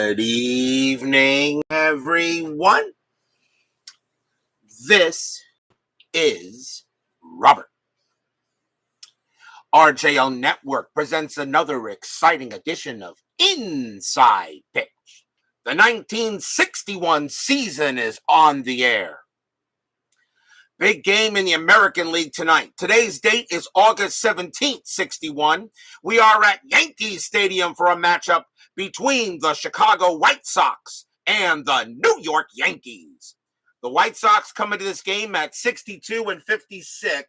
Good evening, everyone. This is Robert. RJL Network presents another exciting edition of Inside Pitch. The 1961 season is on the air. Big game in the American League tonight. Today's date is August 17th, 61. We are at Yankee Stadium for a matchup between the Chicago White Sox and the New York Yankees. The White Sox come into this game at 62-56.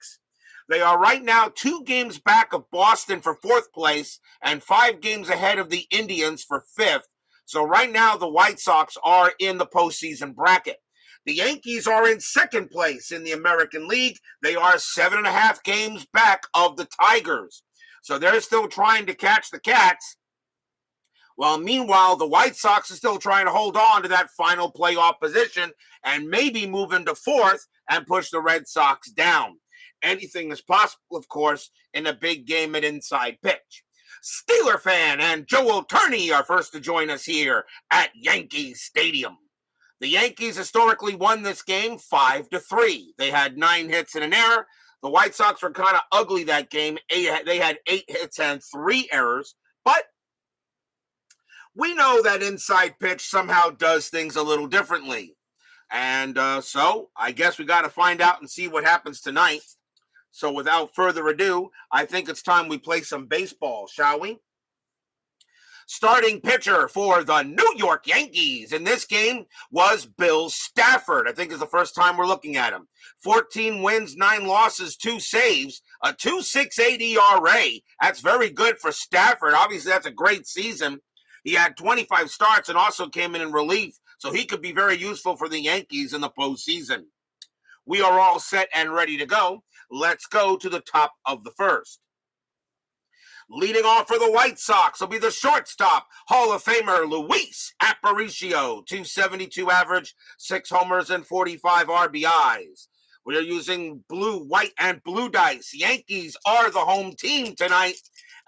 They are right now 2 games back of Boston for 4th place and 5 games ahead of the Indians for 5th. So right now the White Sox are in the postseason bracket. The Yankees are in 2nd place in the American League. They are 7.5 games back of the Tigers. So they're still trying to catch the Cats. Well, meanwhile, the White Sox are still trying to hold on to that final playoff position and maybe move into 4th and push the Red Sox down. Anything is possible, of course, in a big game at Inside Pitch. Steeler fan and Joe Turney are first to join us here at Yankee Stadium. The Yankees historically won this game 5-3. They had 9 hits and an error. The White Sox were kind of ugly that game. They had 8 hits and 3 errors. But we know that Inside Pitch somehow does things a little differently. And so I guess we got to find out and see what happens tonight. So without further ado, I think it's time we play some baseball, shall we? Starting pitcher for the New York Yankees in this game was Bill Stafford. I think it's the first time we're looking at him. 14 wins, 9 losses, 2 saves, a 2.68 ERA. That's very good for Stafford. Obviously, that's a great season. He had 25 starts and also came in relief, so he could be very useful for the Yankees in the postseason. We are all set and ready to go. Let's go to the top of the first. Leading off for the White Sox will be the shortstop, Hall of Famer Luis Aparicio, 272 average, 6 homers, and 45 RBIs. We are using blue, white, and blue dice. Yankees are the home team tonight,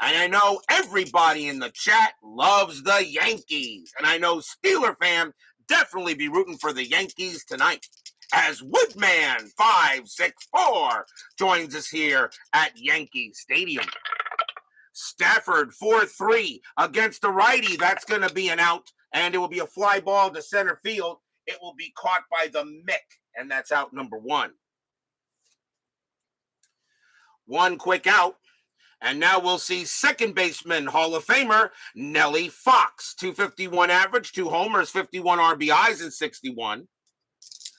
and I know everybody in the chat loves the Yankees, and I know Steeler fan definitely be rooting for the Yankees tonight. As Woodman 564 joins us here at Yankee Stadium. Stafford 4-3 against the righty. That's going to be an out, and it will be a fly ball to center field. It will be caught by the Mick, and that's out number 1. One quick out, and now we'll see second baseman, Hall of Famer Nellie Fox, 251 average, 2 homers, 51 RBIs in 61.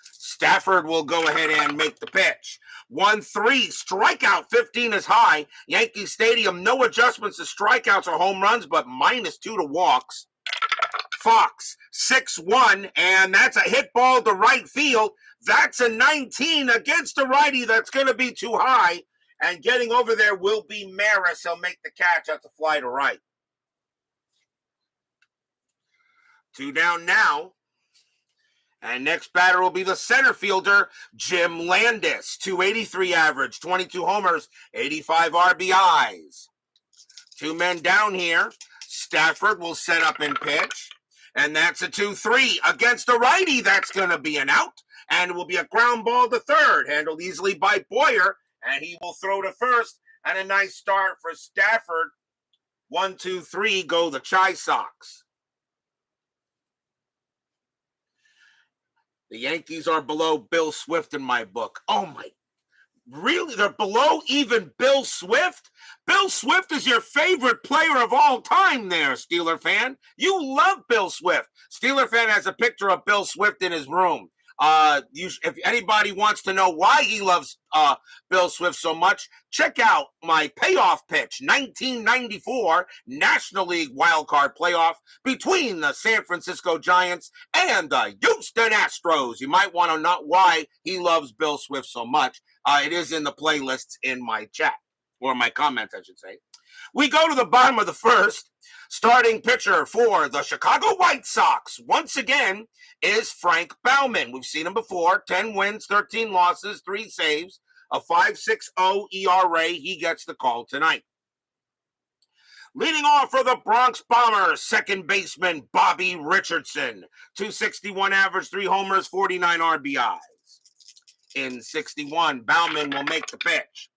Stafford will go ahead and make the pitch. 1-3, strikeout, 15 is high. Yankee Stadium, no adjustments to strikeouts or home runs, but -2 to walks. Fox, 6-1, and that's a hit ball to right field. That's a 19 against the righty. That's going to be too high. And getting over there will be Maris. He'll make the catch at the fly to right. 2 down now. And next batter will be the center fielder, Jim Landis, 283 average, 22 homers, 85 RBIs. 2 men down here. Stafford will set up and pitch. And that's a 2-3 against the righty. That's going to be an out. And it will be a ground ball to third, handled easily by Boyer. And he will throw to first. And a nice start for Stafford. 1-2-3 go the Chi Sox. The Yankees are below Bill Swift in my book. Oh, my. Really? They're below even Bill Swift? Bill Swift is your favorite player of all time there, Steeler fan. You love Bill Swift. Steeler fan has a picture of Bill Swift in his room. If anybody wants to know why he loves Bill Swift so much, check out my payoff pitch, 1994 National League wildcard playoff between the San Francisco Giants and the Houston Astros. You might want to know why he loves Bill Swift so much. It is in the playlists in my chat, or my comments, I should say. We go to the bottom of the first. Starting pitcher for the Chicago White Sox, once again, is Frank Baumann. We've seen him before. 10 wins, 13 losses, 3 saves, a 5.60 ERA. He gets the call tonight. Leading off for the Bronx Bombers, second baseman Bobby Richardson. 261 average, 3 homers, 49 RBIs. In 61, Bauman will make the pitch.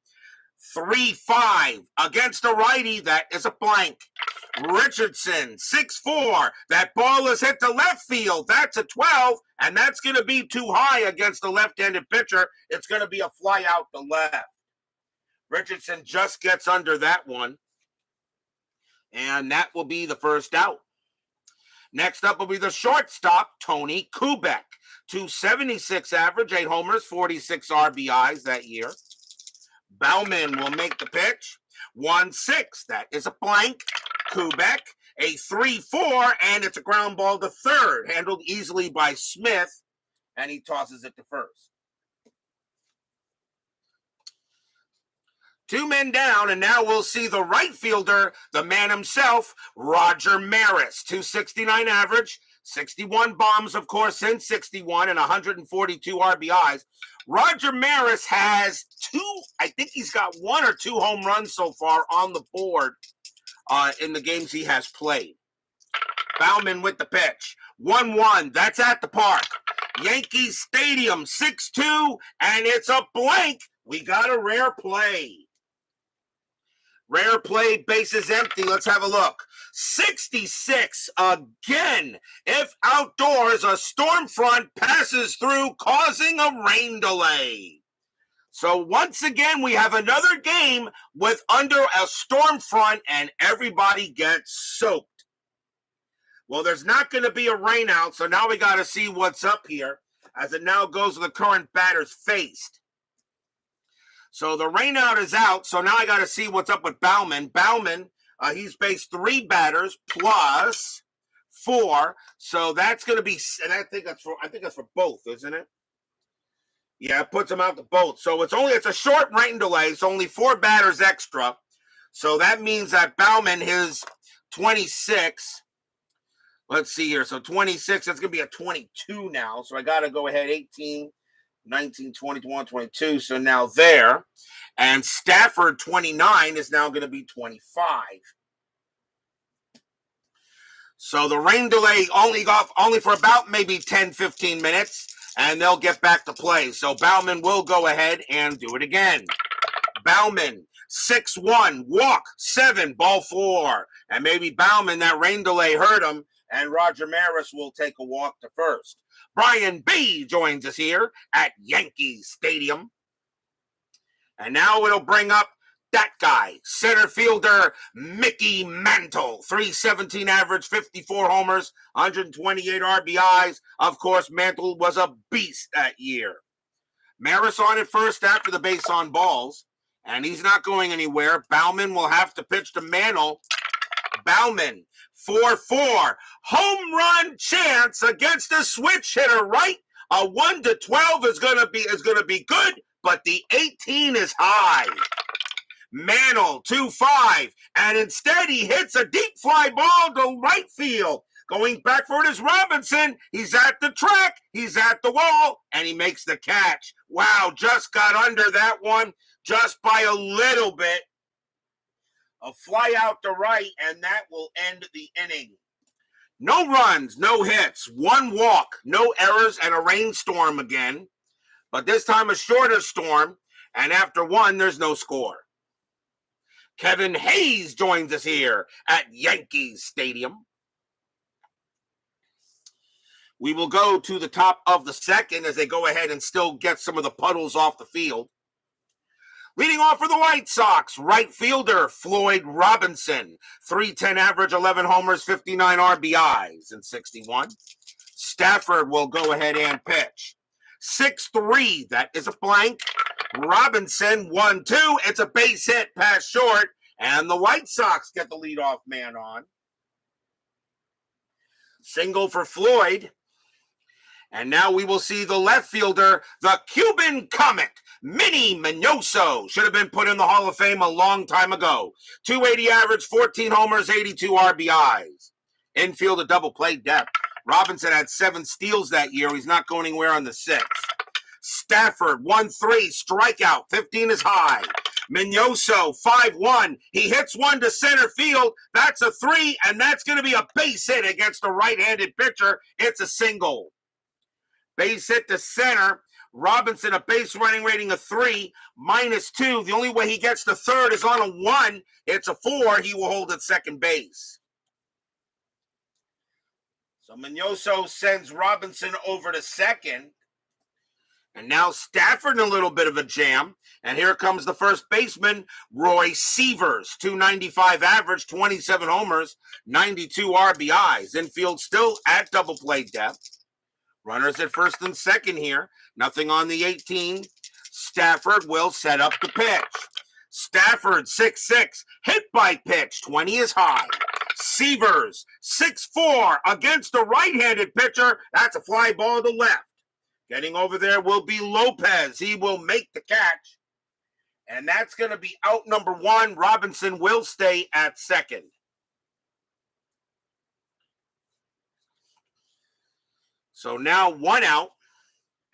3-5 against a righty. That is a blank. Richardson, 6-4. That ball is hit to left field. That's a 12, and that's going to be too high against the left-handed pitcher. It's going to be a fly out to left. Richardson just gets under that one, and that will be the first out. Next up will be the shortstop, Tony Kubeck. 276 average, 8 homers, 46 RBIs that year. Bauman will make the pitch. 1-6. That is a blank. Kubeck, a 3-4, and it's a ground ball to third. Handled easily by Smith, and he tosses it to first. 2 men down, and now we'll see the right fielder, the man himself, Roger Maris. 269 average, 61 bombs, of course, in 61, and 142 RBIs. Roger Maris has I think he's got 1 or 2 home runs so far on the board in the games he has played. Bauman with the pitch. 1-1, that's at the park. Yankee Stadium, 6-2, and it's a blank. We got a rare play. Rare play, bases empty. Let's have a look. 66 again. If outdoors, a storm front passes through, causing a rain delay. So once again, we have another game with under a storm front, and everybody gets soaked. Well, there's not going to be a rain out, so now we got to see what's up here as it now goes to the current batters faced. So the rain out is out, so now I got to see what's up with Bauman. Bauman, he's faced 3 batters plus 4, so that's going to be, and I think that's for both, isn't it? Yeah, it puts him out to both. So it's a short rain delay. It's only 4 batters extra. So that means that Bauman, his 26. Let's see here. So 26, that's going to be a 22 now. So I got to go ahead 18, 19, 20, 21, 22. So now there. And Stafford, 29, is now going to be 25. So the rain delay only for about maybe 10, 15 minutes. And they'll get back to play. So Bauman will go ahead and do it again. Bauman, 6-1, walk, 7, ball 4. And maybe Bauman, that rain delay hurt him, and Roger Maris will take a walk to first. Brian B. joins us here at Yankee Stadium. And now it'll bring up that guy, center fielder Mickey Mantle. 317 average, 54 homers, 128 RBIs. Of course, Mantle was a beast that year. Maris on at first after the base on balls, and he's not going anywhere. Bauman will have to pitch to Mantle. Bauman, 4-4. Home run chance against a switch hitter, right? A 1-12 is gonna be good, but the 18 is high. Mantle, 2-5, and instead he hits a deep fly ball to right field. Going back for it is Robinson. He's at the track, he's at the wall, and he makes the catch. Wow, just got under that one just by a little bit. A fly out to right, and that will end the inning. No runs, no hits, 1 walk, no errors, and a rainstorm again. But this time a shorter storm, and after 1, there's no score. Kevin Hayes joins us here at Yankee Stadium. We will go to the top of the second as they go ahead and still get some of the puddles off the field. Leading off for the White Sox, right fielder Floyd Robinson. 310 average, 11 homers, 59 RBIs in 61. Stafford will go ahead and pitch. 6-3, that is a blank. Robinson, 1-2. It's a base hit past short, and the White Sox get the leadoff man on. Single for Floyd. And now we will see the left fielder, the Cuban Comet, Minnie Minoso. Should have been put in the Hall of Fame a long time ago. 280 average, 14 homers, 82 RBIs. Infield a double play depth. Robinson had 7 steals that year. He's not going anywhere on the 6th. Stafford, 1-3, strikeout, 15 is high. Mignoso, 5-1. He hits one to center field. That's a 3, and that's going to be a base hit against a right-handed pitcher. It's a single. Base hit to center. Robinson, a base running rating of 3, -2. The only way he gets to third is on a 1. It's a 4. He will hold at second base. So Mignoso sends Robinson over to second. And now Stafford in a little bit of a jam. And here comes the first baseman, Roy Sievers, 295 average, 27 homers, 92 RBIs. Infield still at double play depth. Runners at first and second here. Nothing on the 18. Stafford will set up the pitch. Stafford, 6'6", hit by pitch, 20 is high. Sievers, 6'4", against a right-handed pitcher. That's a fly ball to left. Getting over there will be Lopez. He will make the catch. And that's going to be out number 1. Robinson will stay at second. So now 1 out,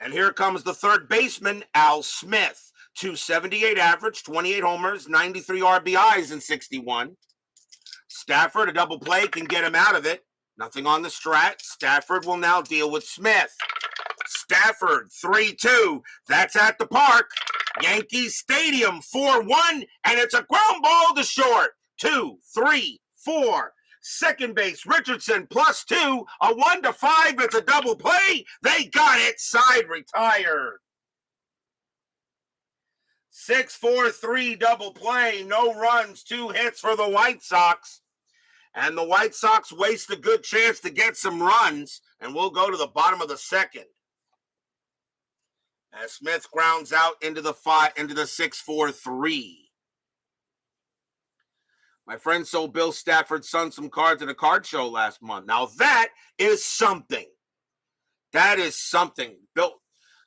and here comes the third baseman, Al Smith. 278 average, 28 homers, 93 RBIs in 61. Stafford, a double play, can get him out of it. Nothing on the strat. Stafford will now deal with Smith. Stafford, 3-2. That's at the park. Yankee Stadium, 4-1, and it's a ground ball to short. 2, 3, 4. Second base, Richardson, +2, a 1-5. It's a double play. They got it. Side retired. 6-4-3 double play. No runs, 2 hits for the White Sox. And the White Sox waste a good chance to get some runs. And we'll go to the bottom of the second. As Smith grounds out into the 6-4-3. My friend sold Bill Stafford's son some cards at a card show last month. Now that is something. That is something. Bill,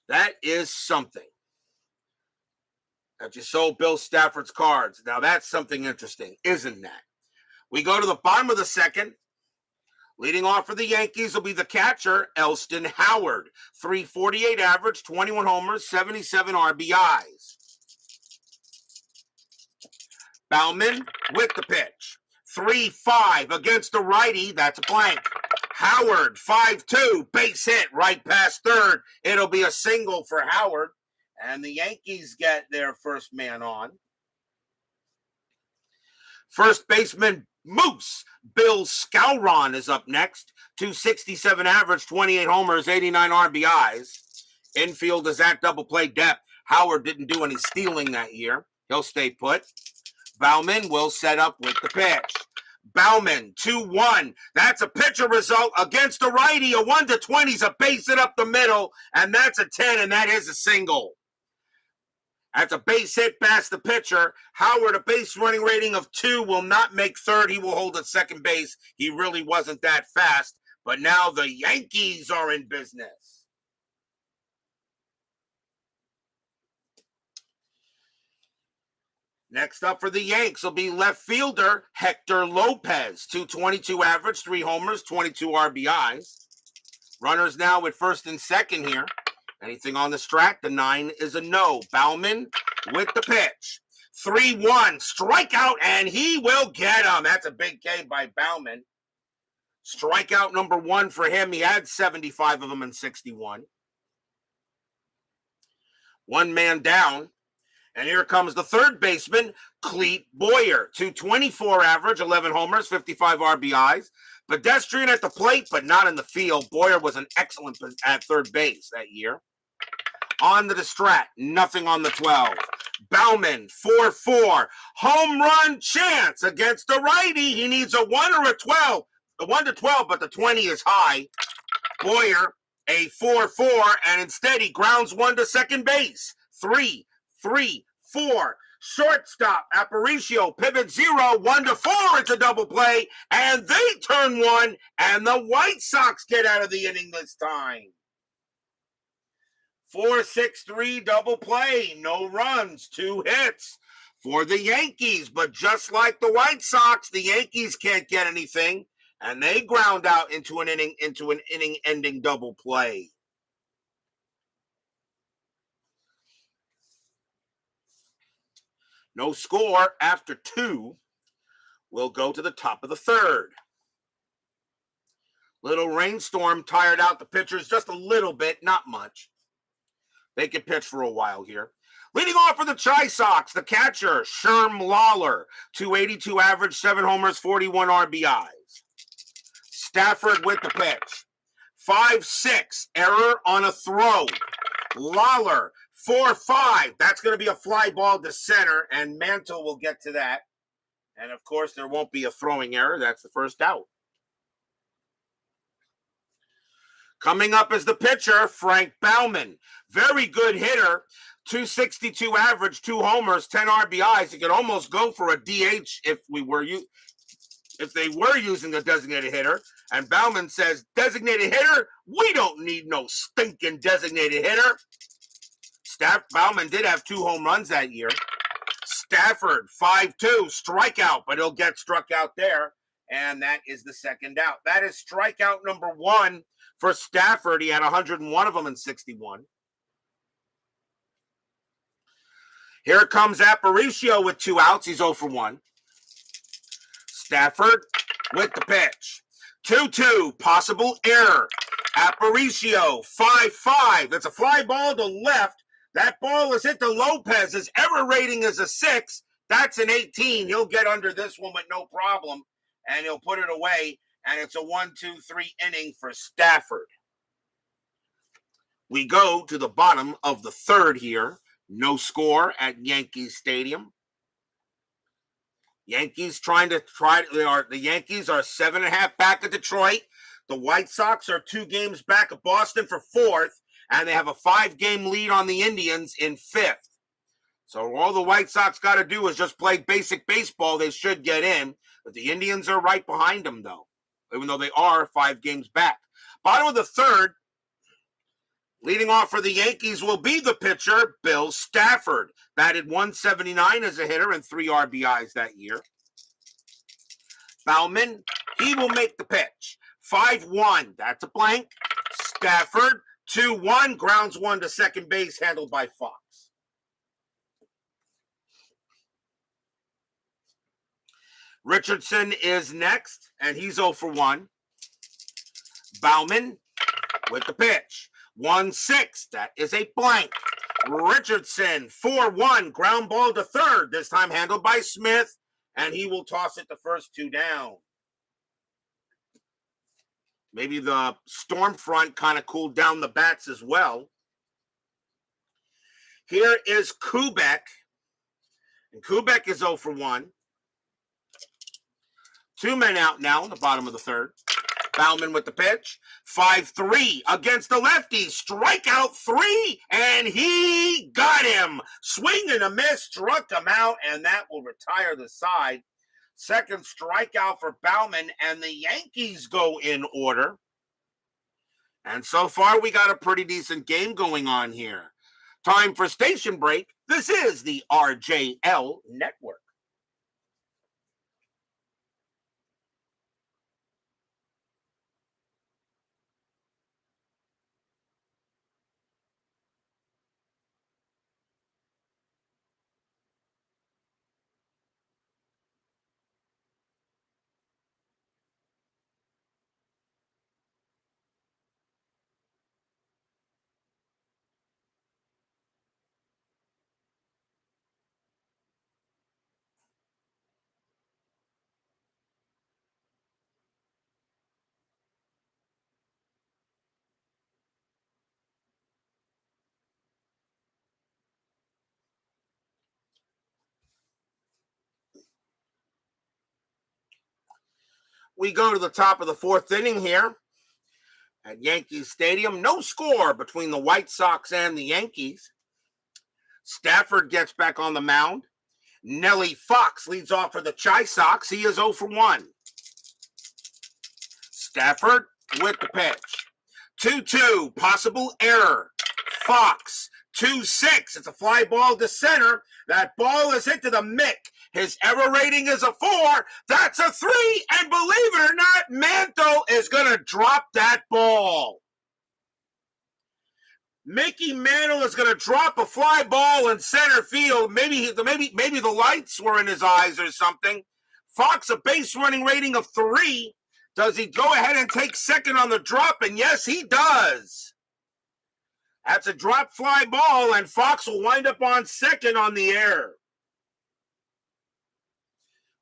that is something. That you sold Bill Stafford's cards. Now that's something interesting, isn't that? We go to the bottom of the second. Leading off for the Yankees will be the catcher, Elston Howard. 348 average, 21 homers, 77 RBIs. Baumann with the pitch. 3-5 against a righty. That's a blank. Howard, 5-2. Base hit right past third. It'll be a single for Howard. And the Yankees get their first man on. First baseman, Moose. Bill Skowron is up next. 267 average, 28 homers, 89 RBIs. Infield is at double play depth. Howard didn't do any stealing that year. He'll stay put. Bauman will set up with the pitch. Bauman, 2-1. That's a pitcher result against a righty. A 1-20 is a base hit up the middle, and that's a 10, and that is a single. That's a base hit past the pitcher. Howard, a base running rating of 2, will not make third. He will hold at second base. He really wasn't that fast, but now the Yankees are in business. Next up for the Yanks will be left fielder Hector Lopez. 222 average, 3 homers, 22 RBIs. Runners now at first and second here. Anything on the strat? The 9 is a no. Bauman with the pitch. 3-1, strikeout, and he will get him. That's a big K by Bauman. Strikeout number 1 for him. He had 75 of them in 61. One man down. And here comes the third baseman, Clete Boyer. 224 average, 11 homers, 55 RBIs. Pedestrian at the plate, but not in the field. Boyer was an excellent at third base that year. On to the strat, nothing on the 12. Bauman, 4-4. Home run chance against a righty. He needs a 1 or a 12. The 1-12, but the 20 is high. Boyer, a 4-4, and instead he grounds one to second base. 3-4. Shortstop, Aparicio, pivot 0, 1-4. It's a double play, and they turn one, and the White Sox get out of the inning this time. 4-6-3 double play, no runs, 2 hits for the Yankees. But just like the White Sox, the Yankees can't get anything, and they ground out into an inning-ending double play. No score after 2. We'll go to the top of the 3rd. Little rainstorm tired out the pitchers just a little bit, not much. They can pitch for a while here. Leading off for the Chi Sox, the catcher, Sherm Lawler, 282 average, 7 homers, 41 RBIs. Stafford with the pitch. 5-6, error on a throw. Lawler, 4-5. That's going to be a fly ball to center, and Mantle will get to that. And, of course, there won't be a throwing error. That's the first out. Coming up is the pitcher, Frank Baumann. Very good hitter. 262 average, 2 homers, 10 RBIs. He could almost go for a DH if they were using a designated hitter. And Baumann says, designated hitter? We don't need no stinking designated hitter. Baumann did have 2 home runs that year. Stafford, 5-2, strikeout, but he'll get struck out there. And that is the second out. That is strikeout number 1 for Stafford. He had 101 of them in 61. Here comes Aparicio with 2 outs. He's 0 for 1. Stafford with the pitch. 2-2, possible error. Aparicio, 5-5. That's a fly ball to left. That ball is hit to Lopez. His error rating is a 6. That's an 18. He'll get under this one with no problem, and he'll put it away, and it's a 1-2-3 inning for Stafford. We go to the bottom of the 3rd here. No score at Yankee Stadium. Yankees the Yankees are 7.5 back at Detroit. The White Sox are 2 games back at Boston for 4th, and they have a 5-game lead on the Indians in 5th. So all the White Sox got to do is just play basic baseball. They should get in, but the Indians are right behind them, though, even though they are 5 games back. Bottom of the 3rd, leading off for the Yankees will be the pitcher, Bill Stafford. Batted 179 as a hitter and 3 RBIs that year. Baumann, he will make the pitch. 5-1, that's a blank. Stafford, 2-1, grounds 1 to second base, handled by Fox. Richardson is next, and he's 0 for 1. Baumann with the pitch. 1-6, that is a blank. Richardson, 4-1, ground ball to 3rd, this time handled by Smith, and he will toss it the first 2 down. Maybe the storm front kind of cooled down the bats as well. Here is Kubeck, and Kubeck is 0 for 1. 2 men out now in the bottom of the 3rd. Baumann with the pitch. 5-3 against the lefty. Strikeout 3, and he got him. Swing and a miss, struck him out, and that will retire the side. Second strikeout for Baumann, and the Yankees go in order. And so far, we got a pretty decent game going on here. Time for station break. This is the RJL Network. We go to the top of the 4th inning here at Yankee Stadium. No score between the White Sox and the Yankees. Stafford gets back on the mound. Nellie Fox leads off for the Chi Sox. He is 0 for 1. Stafford with the pitch. 2-2, possible error. Fox, 2-6. It's a fly ball to center. That ball is hit to the mick. His error rating is a 4. That's a 3. And believe it or not, Mantle is going to drop that ball. Mickey Mantle is going to drop a fly ball in center field. Maybe the lights were in his eyes or something. Fox, a base running rating of 3. Does he go ahead and take second on the drop? And yes, he does. That's a drop fly ball, and Fox will wind up on second on the air.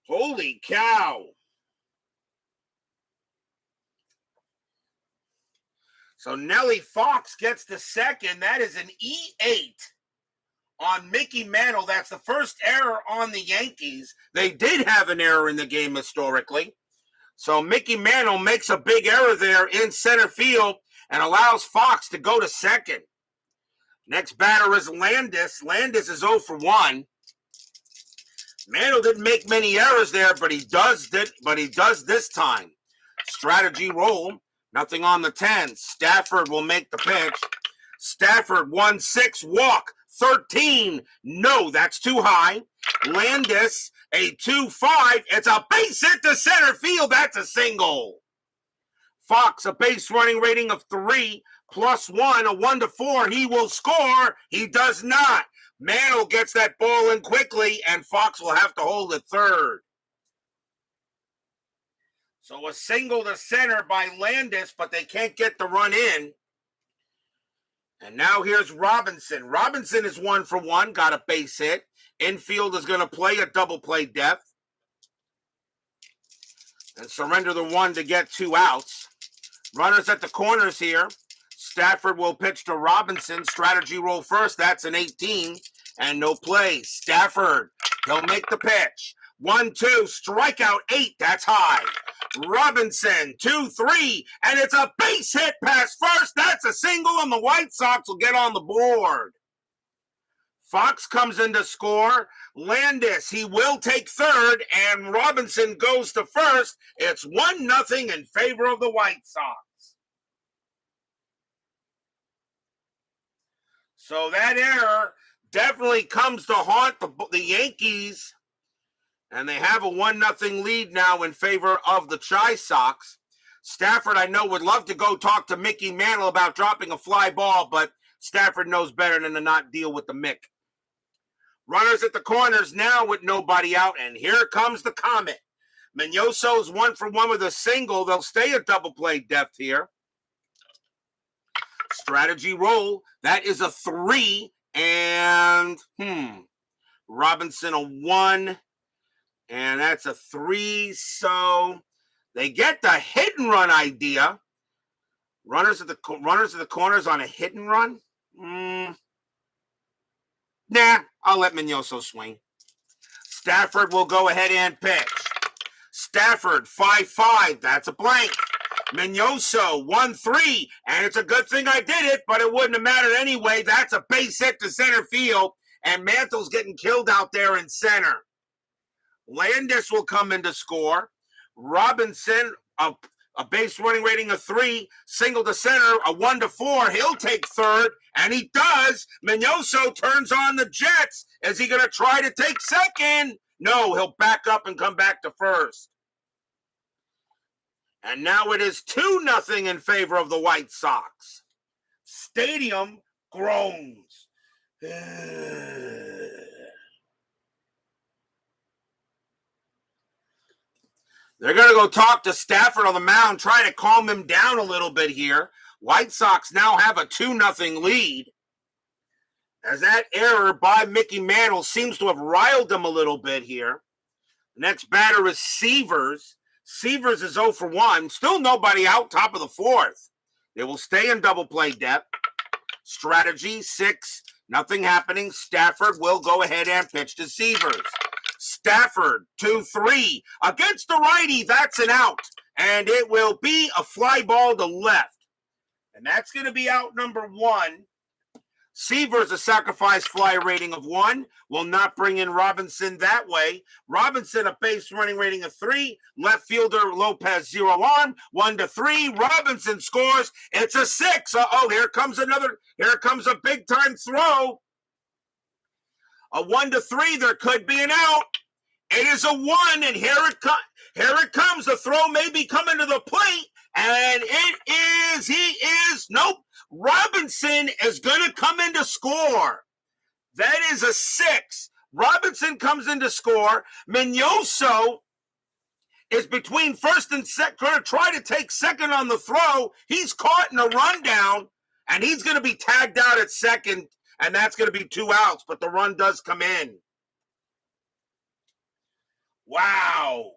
Holy cow. So Nellie Fox gets the second. That is an E8 on Mickey Mantle. That's the first error on the Yankees. They did have an error in the game historically. So Mickey Mantle makes a big error there in center field and allows Fox to go to second. Next batter is Landis. Landis is 0 for 1. Mantle didn't make many errors there, but he does this time. Strategy roll. Nothing on the 10. Stafford will make the pitch. Stafford 1-6 walk. 13. No, that's too high. Landis a 2-5. It's a base hit to center field. That's a single. Fox a base running rating of 3 plus 1, a 1-4. He will score. He does not. Mantle gets that ball in quickly, and Fox will have to hold it third. So a single to center by Landis, but they can't get the run in. And now here's Robinson. Robinson is 1 for 1, got a base hit. Infield is going to play a double play depth. And surrender the 1 to get 2 outs. Runners at the corners here. Stafford will pitch to Robinson. Strategy roll first. That's an 18. And no play. Stafford, he'll make the pitch. 1-2, strikeout 8. That's high. Robinson, 2-3, and it's a base hit past first. That's a single, and the White Sox will get on the board. Fox comes in to score. Landis, he will take third, and Robinson goes to first. It's 1-0 in favor of the White Sox. So that error definitely comes to haunt the Yankees. And they have a 1-0 lead now in favor of the Chi Sox. Stafford, I know, would love to go talk to Mickey Mantle about dropping a fly ball, but Stafford knows better than to not deal with the Mick. Runners at the corners now with nobody out, and here comes the Comet. Mignoso's 1 for 1 with a single. They'll stay at double play depth here. Strategy roll. That is a 3, and Robinson a 1. And that's a 3, so they get the hit and run idea. Runners at the corners on a hit and run? Nah, I'll let Mignoso swing. Stafford will go ahead and pitch. Stafford, 5-5, that's a blank. Mignoso, 1-3, and it's a good thing I did it, but it wouldn't have mattered anyway. That's a base hit to center field, and Mantle's getting killed out there in center. Landis will come in to score. Robinson, a base running rating of 3, single to center, a 1-4. He'll take third, and he does. Mignoso turns on the Jets. Is he going to try to take second? No, he'll back up and come back to first. And now it is 2-0 in favor of the White Sox. Stadium groans. They're going to go talk to Stafford on the mound, try to calm him down a little bit here. White Sox now have a 2-0 lead. As that error by Mickey Mantle seems to have riled them a little bit here. Next batter is Severs. Severs is 0 for 1. Still nobody out, top of the 4th. They will stay in double play depth. Strategy 6, nothing happening. Stafford will go ahead and pitch to Severs. Stafford, 2-3. Against the righty, that's an out. And it will be a fly ball to left. And that's going to be out number 1. Severs, a sacrifice fly rating of 1. Will not bring in Robinson that way. Robinson, a base running rating of 3. Left fielder Lopez, 0 on. 1-3. Robinson scores. It's a 6. Here comes a big time throw. A 1-3, there could be an out. It is a 1, and here it comes. The throw may be coming to the plate, And nope. Robinson is going to come in to score. That is a 6. Robinson comes in to score. Mignoso is between first and second, going to try to take second on the throw. He's caught in a rundown, and he's going to be tagged out at second, and that's going to be 2 outs, but the run does come in. Wow.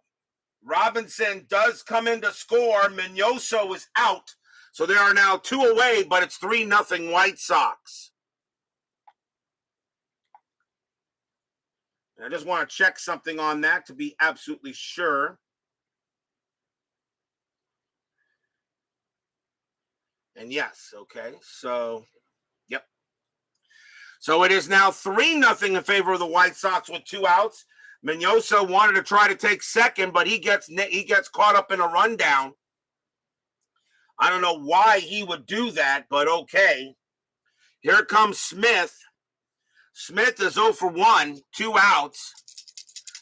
Robinson does come in to score. Mignoso is out. So there are now 2 away, but it's 3-0 White Sox. And I just want to check something on that to be absolutely sure. And yes, okay. So, yep. So it is now 3-0 in favor of the White Sox with 2 outs. Mignoso wanted to try to take second, but he gets caught up in a rundown. I don't know why he would do that, but okay. Here comes Smith. Smith is 0 for 1, 2 outs.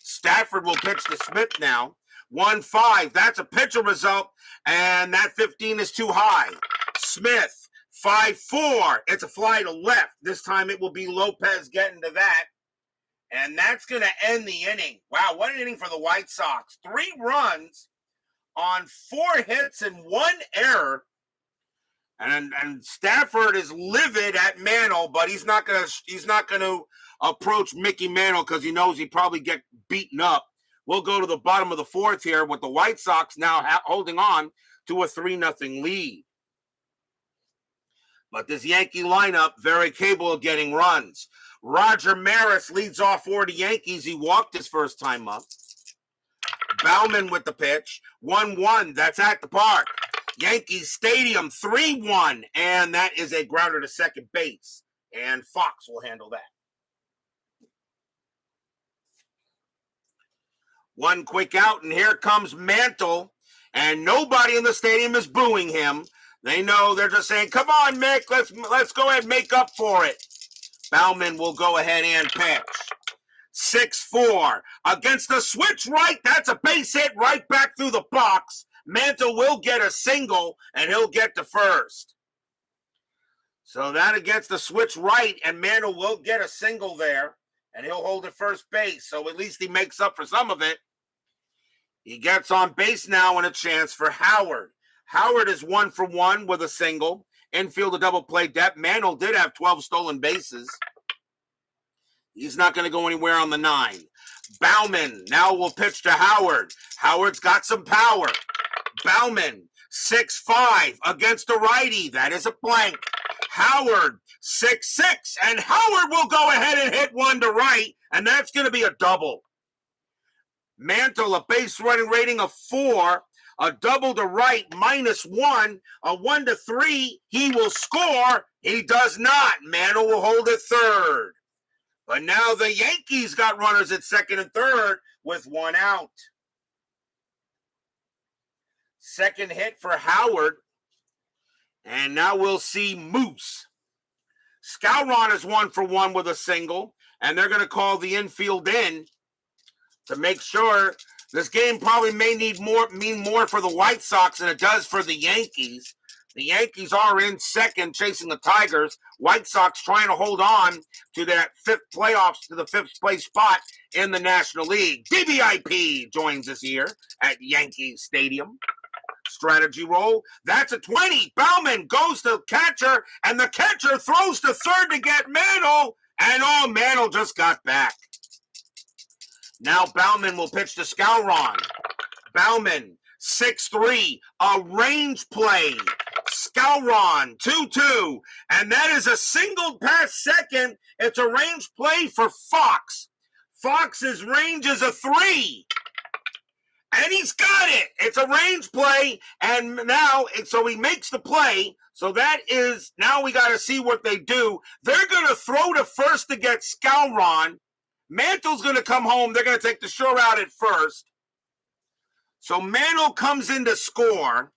Stafford will pitch to Smith now. 1-5. That's a pitcher result, and that 15 is too high. Smith, 5-4. It's a fly to left. This time it will be Lopez getting to that. And that's going to end the inning. Wow, what an inning for the White Sox. 3 runs on 4 hits and 1 error. And Stafford is livid at Mantle, but he's not gonna approach Mickey Mantle because he knows he'd probably get beaten up. We'll go to the bottom of the 4th here with the White Sox now holding on to a 3-0 lead. But this Yankee lineup very capable of getting runs. Roger Maris leads off for the Yankees. He walked his first time up. Baumann with the pitch. 1-1. That's at the park. Yankee Stadium 3-1. And that is a grounder to second base. And Fox will handle that. One quick out, and here comes Mantle. And nobody in the stadium is booing him. They know, they're just saying, come on, Mick, let's go ahead and make up for it. Baumann will go ahead and pitch. 6-4 against the switch right. That's a base hit right back through the box. Mantle will get a single, and he'll get to first. So that against the switch right, and Mantle will get a single there, and he'll hold at first base. So at least he makes up for some of it. He gets on base now and a chance for Howard. Howard is 1 for 1 with a single. Infield a double play depth. Mantle did have 12 stolen bases. He's not going to go anywhere on the 9. Baumann now will pitch to Howard. Howard's got some power. Baumann, 6-5 against a righty. That is a blank. Howard, 6-6. And Howard will go ahead and hit one to right. And that's going to be a double. Mantle, a base running rating of 4. A double to right, -1. A 1-3. He will score. He does not. Mantle will hold at third. But now the Yankees got runners at second and third with 1 out. Second hit for Howard. And now we'll see Moose. Skowron is 1 for 1 with a single. And they're going to call the infield in to make sure. This game probably may mean more for the White Sox than it does for the Yankees. The Yankees are in second, chasing the Tigers. White Sox trying to hold on to that the 5th place spot in the National League. DBIP joins us here at Yankee Stadium. Strategy roll. That's a 20. Baumann goes to catcher, and the catcher throws to third to get Mantle, and Mantle just got back. Now Baumann will pitch to Skowron. Baumann, 6-3, a range play. Skowron, 2-2, and that is a single past second. It's a range play for Fox. Fox's range is a 3. And he's got it. It's a range play, and now, so he makes the play. So that is, now we got to see what they do. They're going to throw to first to get Skowron. Mantle's going to come home. They're going to take the sure out at first. So Mantle comes in to score.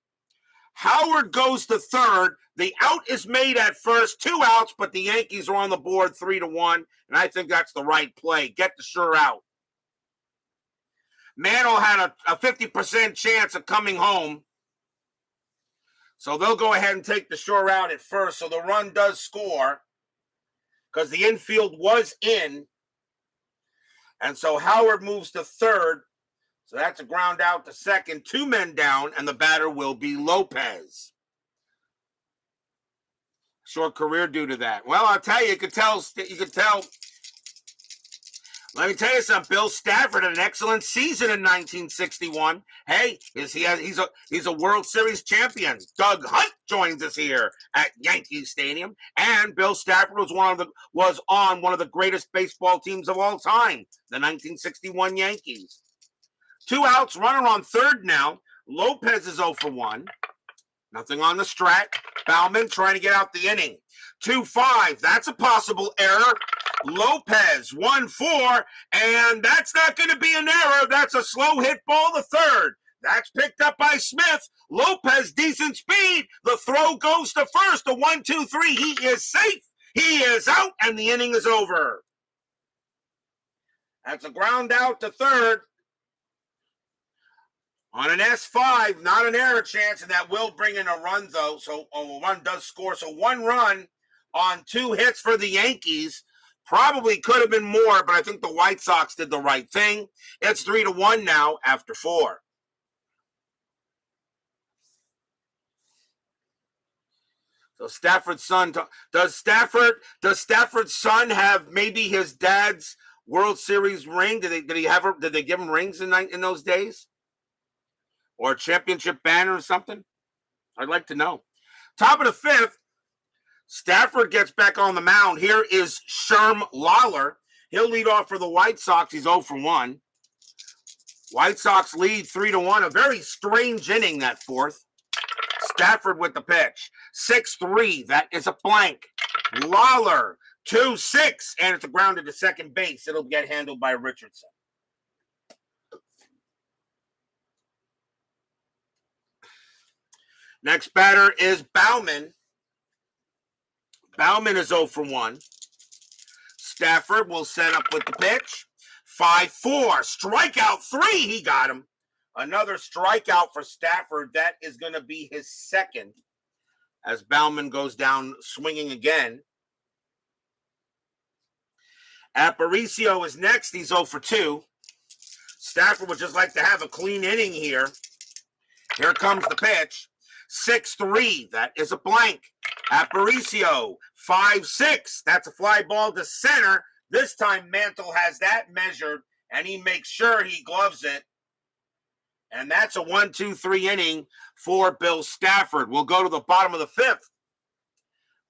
Howard goes to third. The out is made at first. 2 outs, but the Yankees are on the board 3-1. And I think that's the right play. Get the sure out. Mantle had a 50% chance of coming home. So they'll go ahead and take the sure out at first. So the run does score because the infield was in. And so Howard moves to third. So that's a ground out to second. 2 men down, and the batter will be Lopez. Short career due to that. Well, I'll tell you, you could tell. Let me tell you something. Bill Stafford had an excellent season in 1961. Hey, he's a World Series champion. Doug Hunt joins us here at Yankee Stadium, and Bill Stafford was on one of the greatest baseball teams of all time, the 1961 Yankees. 2 outs, runner on third now. Lopez is 0 for 1. Nothing on the strat. Baumann trying to get out the inning. 2-5. That's a possible error. Lopez 1-4, and that's not going to be an error. That's a slow hit ball to third. That's picked up by Smith. Lopez, decent speed. The throw goes to first. A 1-2-3. He is safe. He is out, and the inning is over. That's a ground out to third. On an S5, not an error chance, and that will bring in a run, though. So a run does score. So 1 run on 2 hits for the Yankees. Probably could have been more, but I think the White Sox did the right thing. It's 3-1 now after 4. So Stafford's son, does Stafford's son have maybe his dad's World Series ring? Did they give him rings in those days? Or a championship banner or something? I'd like to know. Top of the 5th, Stafford gets back on the mound. Here is Sherm Lawler. He'll lead off for the White Sox. He's 0 for 1. White Sox lead 3-1. A very strange inning, that 4th. Stafford with the pitch. 6-3. That is a blank. Lawler, 2-6. And it's a grounded to second base. It'll get handled by Richardson. Next batter is Baumann. Baumann is 0 for 1. Stafford will set up with the pitch. 5-4. Strikeout 3. He got him. Another strikeout for Stafford. That is going to be his second as Baumann goes down swinging again. Aparicio is next. He's 0 for 2. Stafford would just like to have a clean inning here. Here comes the pitch. 6-3. That is a blank. Aparicio, 5-6. That's a fly ball to center. This time Mantle has that measured, and he makes sure he gloves it. And that's a 1-2-3 inning for Bill Stafford. We'll go to the bottom of the 5th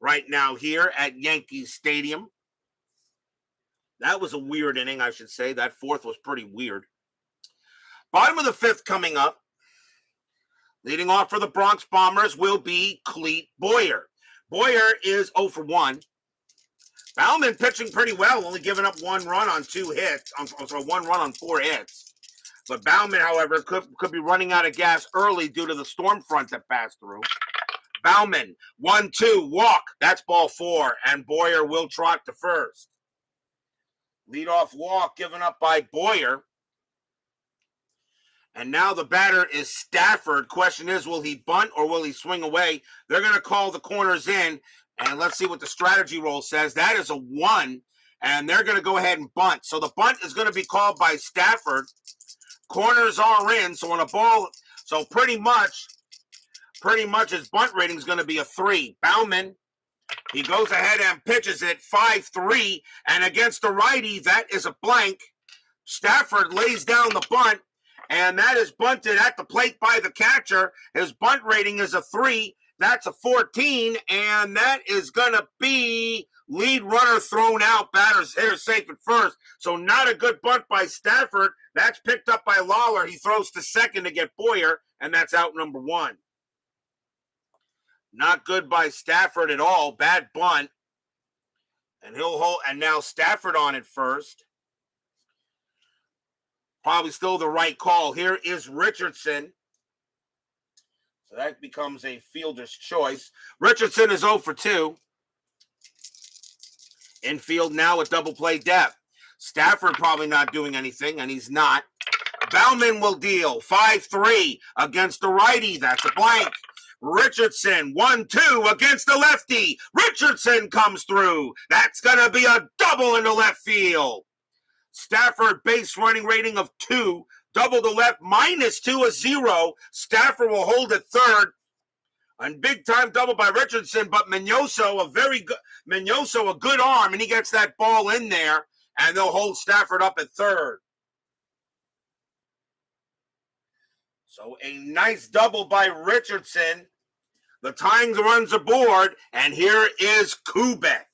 right now here at Yankee Stadium. That was a weird inning, I should say. That 4th was pretty weird. Bottom of the 5th coming up. Leading off for the Bronx Bombers will be Clete Boyer. Boyer is 0 for 1. Baumann pitching pretty well, only giving up 1 run on 2 hits. 1 run on 4 hits. But Baumann, however, could be running out of gas early due to the storm front that passed through. Baumann, 1-2, walk. That's ball 4, and Boyer will trot to first. Leadoff walk given up by Boyer. And now the batter is Stafford. Question is, will he bunt or will he swing away? They're going to call the corners in, and let's see what the strategy roll says. That is a 1, and they're going to go ahead and bunt. So the bunt is going to be called by Stafford. Corners are in, so on a ball, so pretty much his bunt rating is going to be a 3. Baumann, he goes ahead and pitches it 5-3, and against the righty, that is a blank. Stafford lays down the bunt, and that is bunted at the plate by the catcher. His bunt rating is a 3. That's a 14, and that is going to be lead runner thrown out. Batter's hitter safe at first. So not a good bunt by Stafford. That's picked up by Lawler. He throws to second to get Boyer, and that's out number 1. Not good by Stafford at all. Bad bunt. And he'll hold, and now Stafford on at first. Probably still the right call. Here is Richardson. So that becomes a fielder's choice. Richardson is 0 for 2. Infield now with double play depth. Stafford probably not doing anything, and he's not. Baumann will deal 5-3 against the righty. That's a blank. Richardson, 1-2 against the lefty. Richardson comes through. That's going to be a double into left field. Stafford, base running rating of 2. Double to left, -2, a 0. Stafford will hold at third. And big time double by Richardson, but Mignoso, a good arm, and he gets that ball in there, and they'll hold Stafford up at third. So a nice double by Richardson. The tying runs aboard, and here is Kubeck.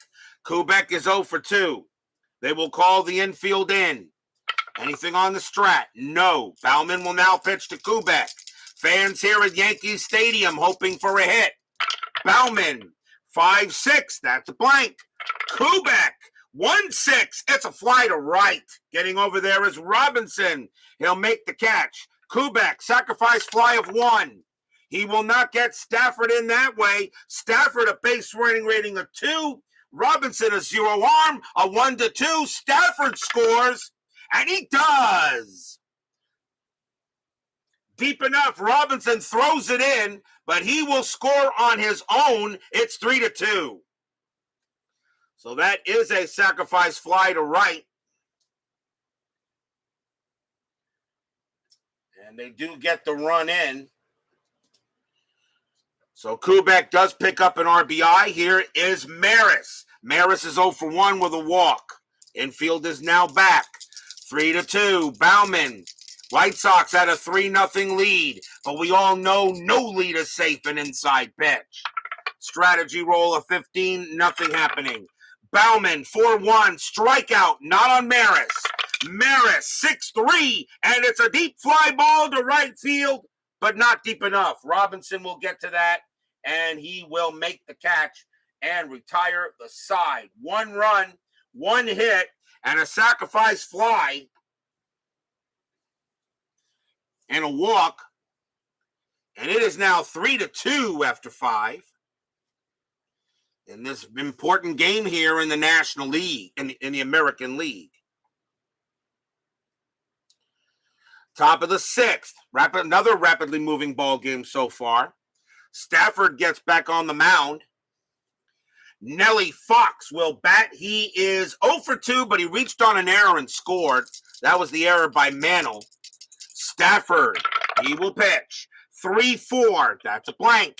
Kubeck is 0 for 2. They will call the infield in. Anything on the strat? No. Bauman will now pitch to Kubeck. Fans here at Yankee Stadium hoping for a hit. Bauman, 5-6. That's a blank. Kubeck, 1-6. It's a fly to right. Getting over there is Robinson. He'll make the catch. Kubeck, sacrifice fly of 1. He will not get Stafford in that way. Stafford, a base running rating of 2. Robinson, a 0 arm, a 1-2. Stafford scores, and he does. Deep enough, Robinson throws it in, but he will score on his own. It's 3-2. So that is a sacrifice fly to right. And they do get the run in. So Kubeck does pick up an RBI. Here is Maris. Maris is 0 for 1 with a walk. Infield is now back. 3-2. Bauman. White Sox had a 3-0 lead, but we all know no lead is safe in inside pitch. Strategy roll of 15, nothing happening. Bauman, 4-1, strikeout, not on Maris. Maris, 6-3, and it's a deep fly ball to right field, but not deep enough. Robinson will get to that, and he will make the catch and retire the side. 1 run, 1 hit, and a sacrifice fly and a walk, and it is now 3-2 after 5 in this important game here in the National League, in the American League. Top of the 6th, another rapidly moving ball game so far. Stafford gets back on the mound. Nelly Fox will bat. He is 0 for 2, but he reached on an error and scored. That was the error by Mantle. Stafford, he will pitch. 3-4, that's a blank.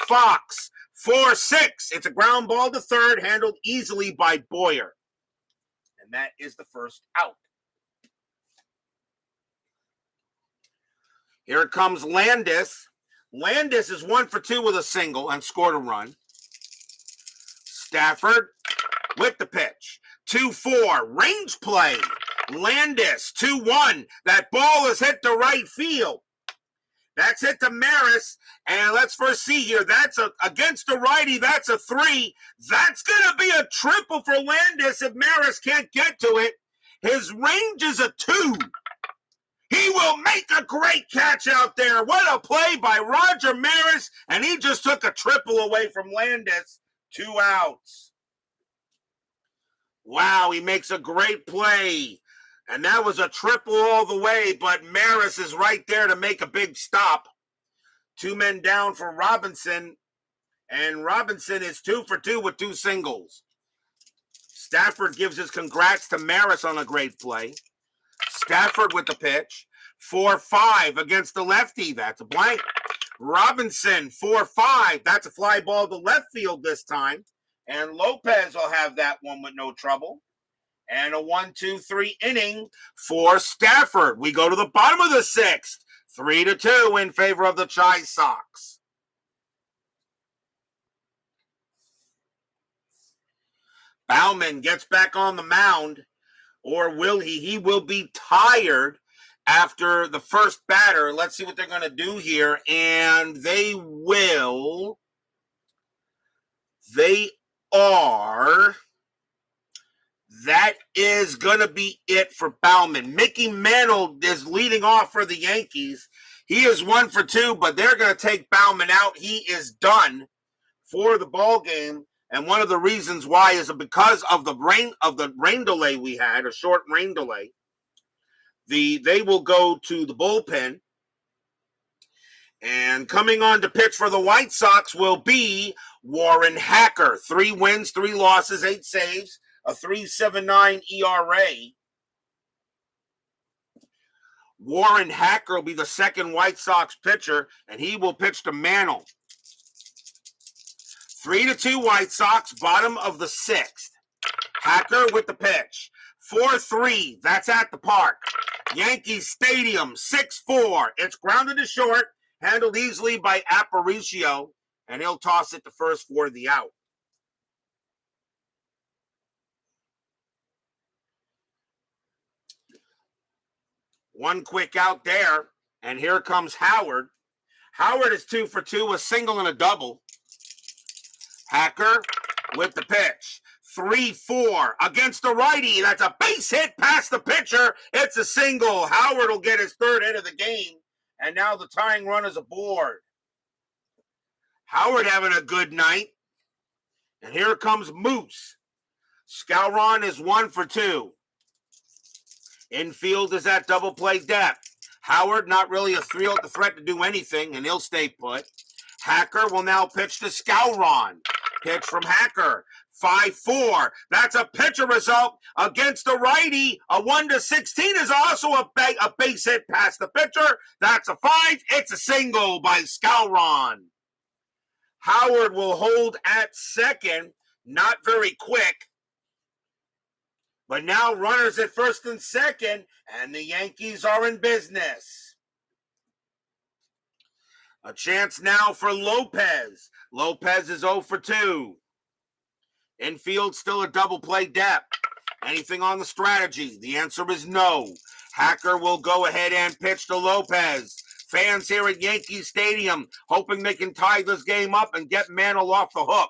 Fox, 4-6. It's a ground ball to third, handled easily by Boyer. And that is the first out. Here comes Landis. Landis is 1 for 2 with a single and scored a run. Stafford with the pitch. 2-4, range play. Landis, 2-1. That ball is hit to right field. That's hit to Maris. And let's first see here. That's against the righty. That's a 3. That's going to be a triple for Landis if Maris can't get to it. His range is a 2. He will make a great catch out there. What a play by Roger Maris. And he just took a triple away from Landis. 2 outs. Wow, he makes a great play. And that was a triple all the way, but Maris is right there to make a big stop. 2 men down for Robinson, and Robinson is 2 for 2 with 2 singles. Stafford gives his congrats to Maris on a great play. Stafford with the pitch. 4-5 against the lefty. That's a blank. Robinson, 4-5. That's a fly ball to left field this time. And Lopez will have that one with no trouble. And a 1-2-3 inning for Stafford. We go to the bottom of the 6th. 3-2 in favor of the Chi Sox. Bauman gets back on the mound. Or will he? He will be tired after the first batter. Let's see what they're going to do here. And they are... That is going to be it for Bauman. Mickey Mantle is leading off for the Yankees. He is 1 for 2, but they're going to take Bauman out. He is done for the ball game. And one of the reasons why is because of the rain delay we had, a short rain delay. They will go to the bullpen. And coming on to pitch for the White Sox will be Warren Hacker. 3 wins, 3 losses, 8 saves, a 3.79 ERA. Warren Hacker will be the second White Sox pitcher, and he will pitch to Mantle. 3-2 White Sox, bottom of the 6th. Hacker with the pitch. 4-3, that's at the park. Yankee Stadium, 6-4. It's grounded to short, handled easily by Aparicio, and he'll toss it to first for the out. One quick out there, and here comes Howard. Howard is 2 for 2, a single and a double. Hacker with the pitch. 3-4 against the righty. That's a base hit past the pitcher. It's a single. Howard will get his 3rd hit of the game, and now the tying run is aboard. Howard having a good night, and here comes Moose. Scouron is 1 for 2. Infield is at double play depth. Howard not really a threat to do anything, and he'll stay put. Hacker will now pitch to Scouron. Pitch from Hacker. 5-4. That's a pitcher result against the righty. A 1-16 is also a base hit past the pitcher. That's a 5. It's a single by Scouron. Howard will hold at second. Not very quick. But now runners at first and second, and the Yankees are in business. A chance now for Lopez. Lopez is 0 for 2. Infield still a double play depth. Anything on the strategy? The answer is no. Hacker will go ahead and pitch to Lopez. Fans here at Yankee Stadium hoping they can tie this game up and get Mantle off the hook.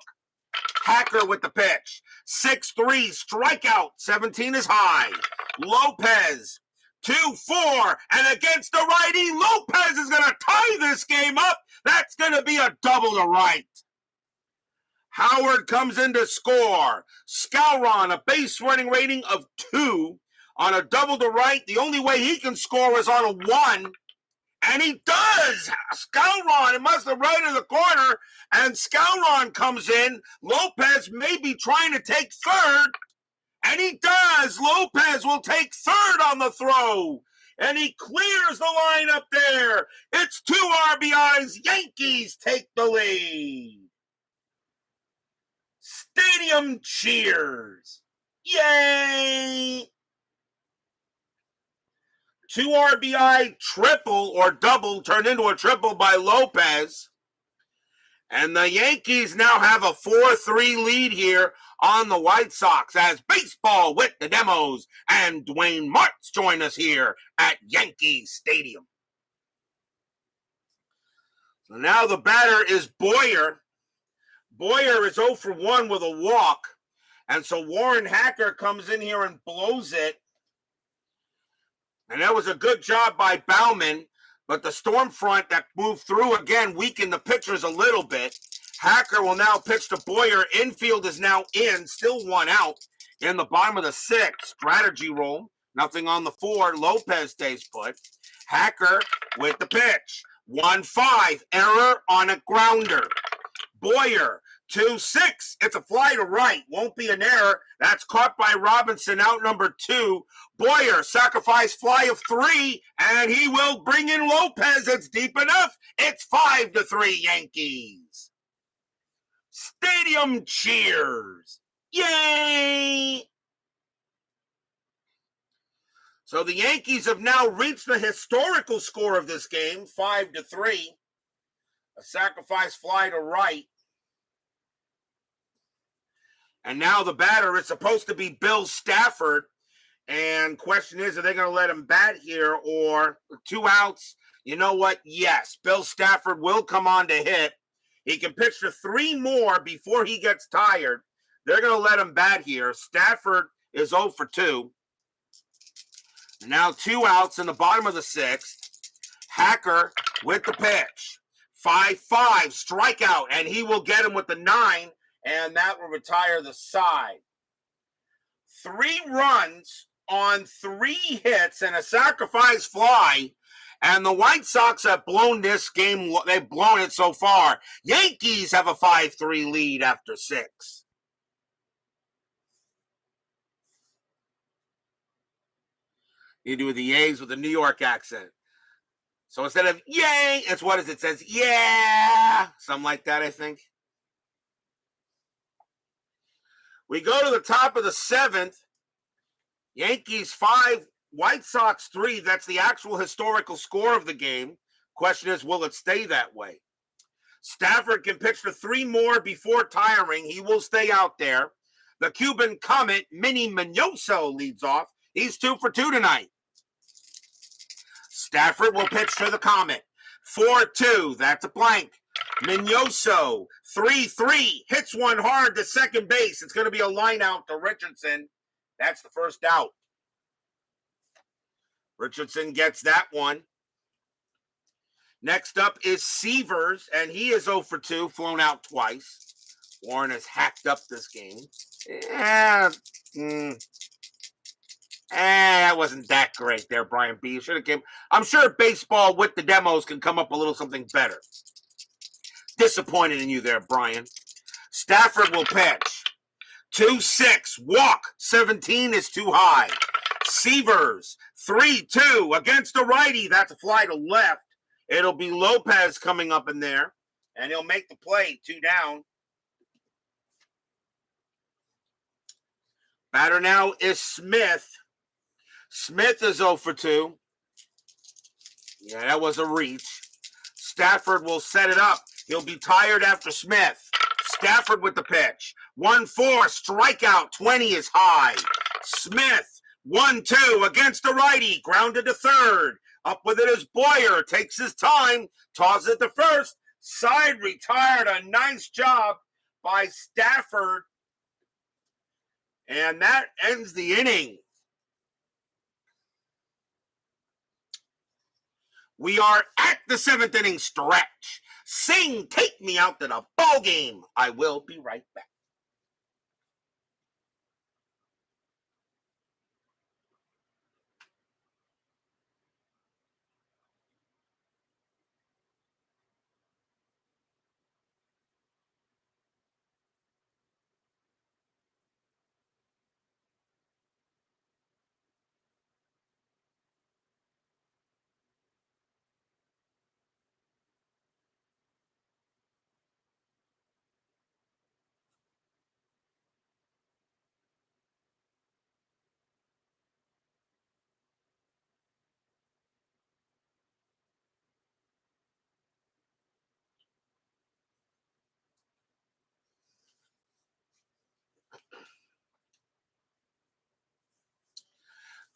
Hacker with the pitch. 6-3, strikeout. 17 is high. Lopez, 2-4, and against the righty, Lopez is going to tie this game up. That's going to be a double to right. Howard comes in to score. Scouron, a base running rating of 2 on a double to right. The only way he can score is on a 1. And he does. Scouron, it must have right in the corner. And Scouron comes in. Lopez may be trying to take third. And he does. Lopez will take third on the throw. And he clears the line up there. It's 2 RBIs. Yankees take the lead. Stadium cheers. Yay! 2 RBI triple or double turned into a triple by Lopez. And the Yankees now have a 4-3 lead here on the White Sox as Baseball with the Demos and Dwayne Martz join us here at Yankee Stadium. So now the batter is Boyer. Boyer is 0 for 1 with a walk. And so Warren Hacker comes in here and blows it. And that was a good job by Bauman, but the storm front that moved through again weakened the pitchers a little bit. Hacker will now pitch to Boyer. Infield is now in, still 1 out. In the bottom of the 6th, strategy roll. Nothing on the 4. Lopez stays put. Hacker with the pitch. 1-5, error on a grounder. Boyer, 2-6. It's a fly to right. Won't be an error. That's caught by Robinson, out number 2. Boyer, sacrifice fly of 3, and he will bring in Lopez. It's deep enough. It's 5-3 Yankees. Stadium cheers. Yay! So the Yankees have now reached the historical score of this game, 5-3. A sacrifice fly to right. And now the batter is supposed to be Bill Stafford. And question is, are they going to let him bat here or 2 outs? You know what? Yes, Bill Stafford will come on to hit. He can pitch to 3 more before he gets tired. They're going to let him bat here. Stafford is 0 for 2. Now 2 outs in the bottom of the 6th. Hacker with the pitch. 5-5, strikeout, and he will get him with the 9, and that will retire the side. 3 runs on 3 hits and a sacrifice fly, And the White Sox have blown this game. They've blown it so far. Yankees have a 5-3 lead after 6. You do the A's with a New York accent. So instead of yay, it's what is it? It says yeah. Something like that, I think. We go to the top of the 7th. Yankees 5, White Sox 3. That's the actual historical score of the game. Question is, will it stay that way? Stafford can pitch for 3 more before tiring. He will stay out there. The Cuban Comet, Minnie Minoso, leads off. He's 2 for 2 tonight. Stafford will pitch to the Comet. 4-2, that's a blank. Minoso, 3-3, hits one hard to second base. It's going to be a line out to Richardson. That's the first out. Richardson gets that one. Next up is Severs, and he is 0 for 2, flown out twice. Warren has hacked up this game. That wasn't that great there, Brian B. Should have came. I'm sure baseball with the demos can come up a little something better. Disappointed in you there, Brian. Stafford will pitch. 2-6, walk. 17 is too high. Severs, 3-2 against the righty. That's a fly to left. It'll be Lopez coming up in there, and he'll make the play. 2 down. Batter now is Smith. Smith is 0 for 2. Yeah, that was a reach. Stafford will set it up. He'll be tired after Smith. Stafford with the pitch. 1-4, strikeout. 20 is high. Smith, 1-2 against the righty. Grounded to third. Up with it is Boyer. Takes his time. Tosses it to first. Side retired. A nice job by Stafford. And that ends the inning. We are at the 7th inning stretch. Sing, take me out to the ball game. I will be right back.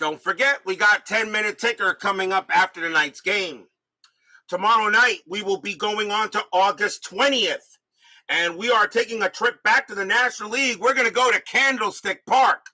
Don't forget, we got 10-minute ticker coming up after tonight's game. Tomorrow night, we will be going on to August 20th, and we are taking a trip back to the National League. We're going to go to Candlestick Park,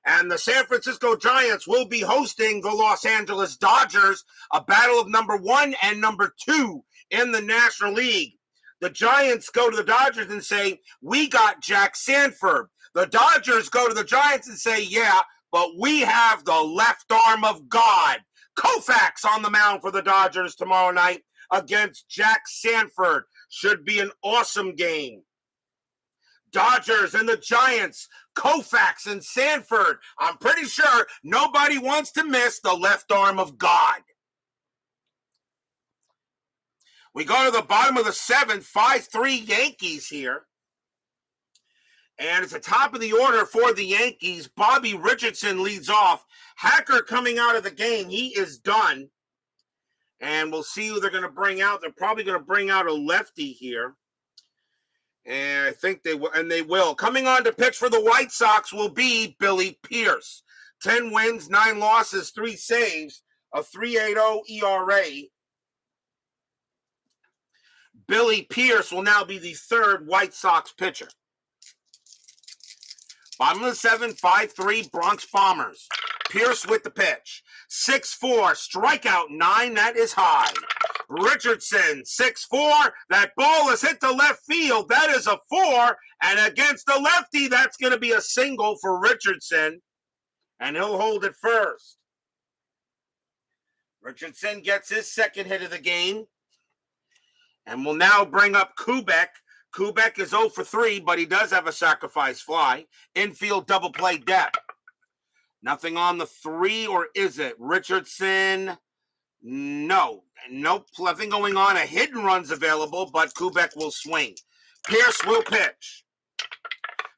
and the San Francisco Giants will be hosting the Los Angeles Dodgers, a battle of number 1 and number 2 in the National League. The Giants go to the Dodgers and say, we got Jack Sanford. The Dodgers go to the Giants and say, yeah, but we have the left arm of God. Koufax on the mound for the Dodgers tomorrow night against Jack Sanford. Should be an awesome game. Dodgers and the Giants, Koufax and Sanford. I'm pretty sure nobody wants to miss the left arm of God. We go to the bottom of the 7th, 5-3 Yankees here. And it's the top of the order for the Yankees. Bobby Richardson leads off. Hacker coming out of the game. He is done. And we'll see who they're going to bring out. They're probably going to bring out a lefty here. And I think they will. And they will. Coming on to pitch for the White Sox will be Billy Pierce. 10 wins, 9 losses, 3 saves, a 3.80 ERA. Billy Pierce will now be the 3rd White Sox pitcher. Bottom of the 7th, 5-3 Bronx Bombers. Pierce with the pitch. 6-4, strikeout 9, that is high. Richardson, 6-4, that ball is hit to left field, that is a 4, and against the lefty, that's going to be a single for Richardson, and he'll hold it first. Richardson gets his second hit of the game. And we'll now bring up Kubeck. Kubeck is 0 for 3, but he does have a sacrifice fly. Infield double play depth. Nothing on the 3, or is it? Richardson, no. Nope, nothing going on. A hit and run's available, but Kubeck will swing. Pierce will pitch.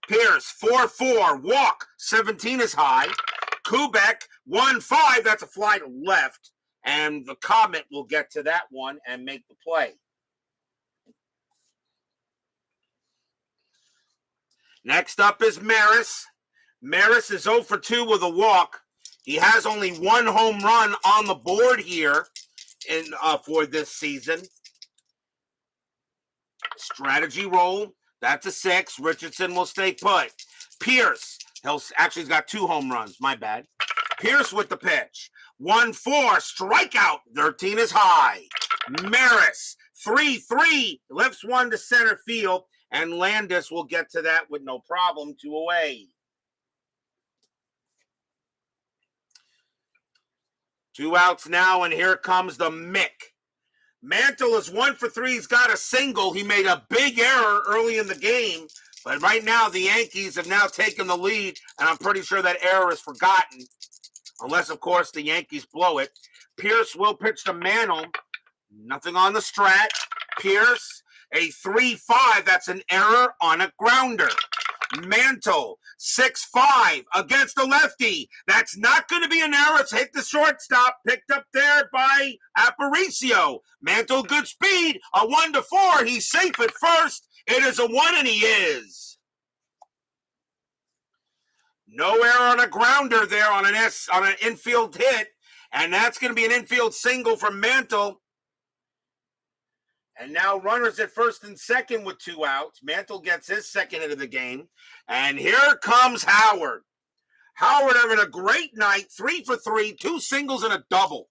Pierce, 4-4, walk, 17 is high. Kubeck, 1-5, that's a fly to left. And the Comet will get to that one and make the play. Next up is Maris. Maris is 0 for 2 with a walk. He has only 1 home run on the board here for this season. Strategy roll. That's a 6. Richardson will stay put. Pierce. He's got 2 home runs. My bad. Pierce with the pitch. 1-4. Strikeout. 13 is high. Maris. 3-3. Lifts one to center field. And Landis will get to that with no problem. 2 away. 2 outs now, and here comes the Mick. Mantle is 1 for 3. He's got a single. He made a big error early in the game, but right now the Yankees have now taken the lead, and I'm pretty sure that error is forgotten, unless, of course, the Yankees blow it. Pierce will pitch to Mantle. Nothing on the strat. Pierce, a 3-5. That's an error on a grounder. Mantle, 6-5 against the lefty. That's not going to be an error. It's hit the shortstop. Picked up there by Aparicio. Mantle, good speed. A 1-4. He's safe at first. It is a 1, and he is. No error on a grounder there on an infield hit. And that's going to be an infield single from Mantle. And now runners at first and second with 2 outs. Mantle gets his second hit of the game. And here comes Howard. Howard having a great night. 3 for 3, 2 singles and a double.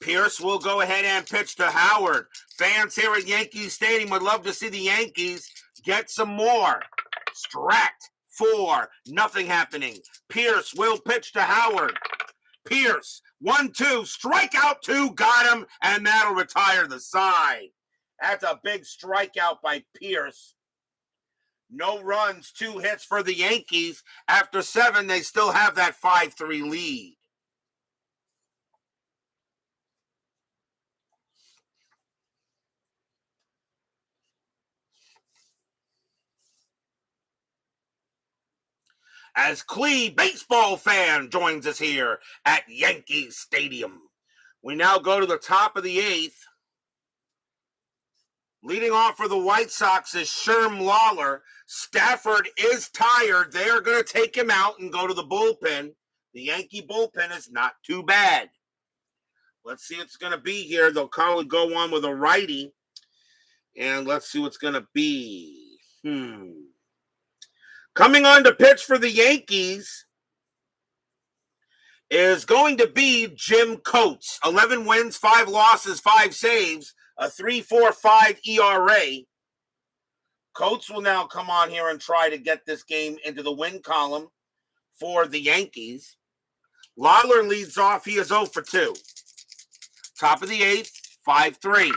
Pierce will go ahead and pitch to Howard. Fans here at Yankee Stadium would love to see the Yankees get some more. Strat, 4, nothing happening. Pierce will pitch to Howard. Pierce, 1-2, strikeout 2, got him, and that'll retire the side. That's a big strikeout by Pierce. No runs, 2 hits for the Yankees. After 7, they still have that 5-3 lead. As Clee baseball fan joins us here at Yankee Stadium. We now go to the top of the 8th. Leading off for the White Sox is Sherm Lawler. Stafford is tired. They are going to take him out and go to the bullpen. The Yankee bullpen is not too bad. Let's see what's going to be here. They'll probably go on with a righty. And let's see what's going to be. Coming on to pitch for the Yankees is going to be Jim Coates. 11 wins, 5 losses, 5 saves, a 3.45 ERA. Coates will now come on here and try to get this game into the win column for the Yankees. Lawler leads off. He is 0 for 2. Top of the 8th, 5-3.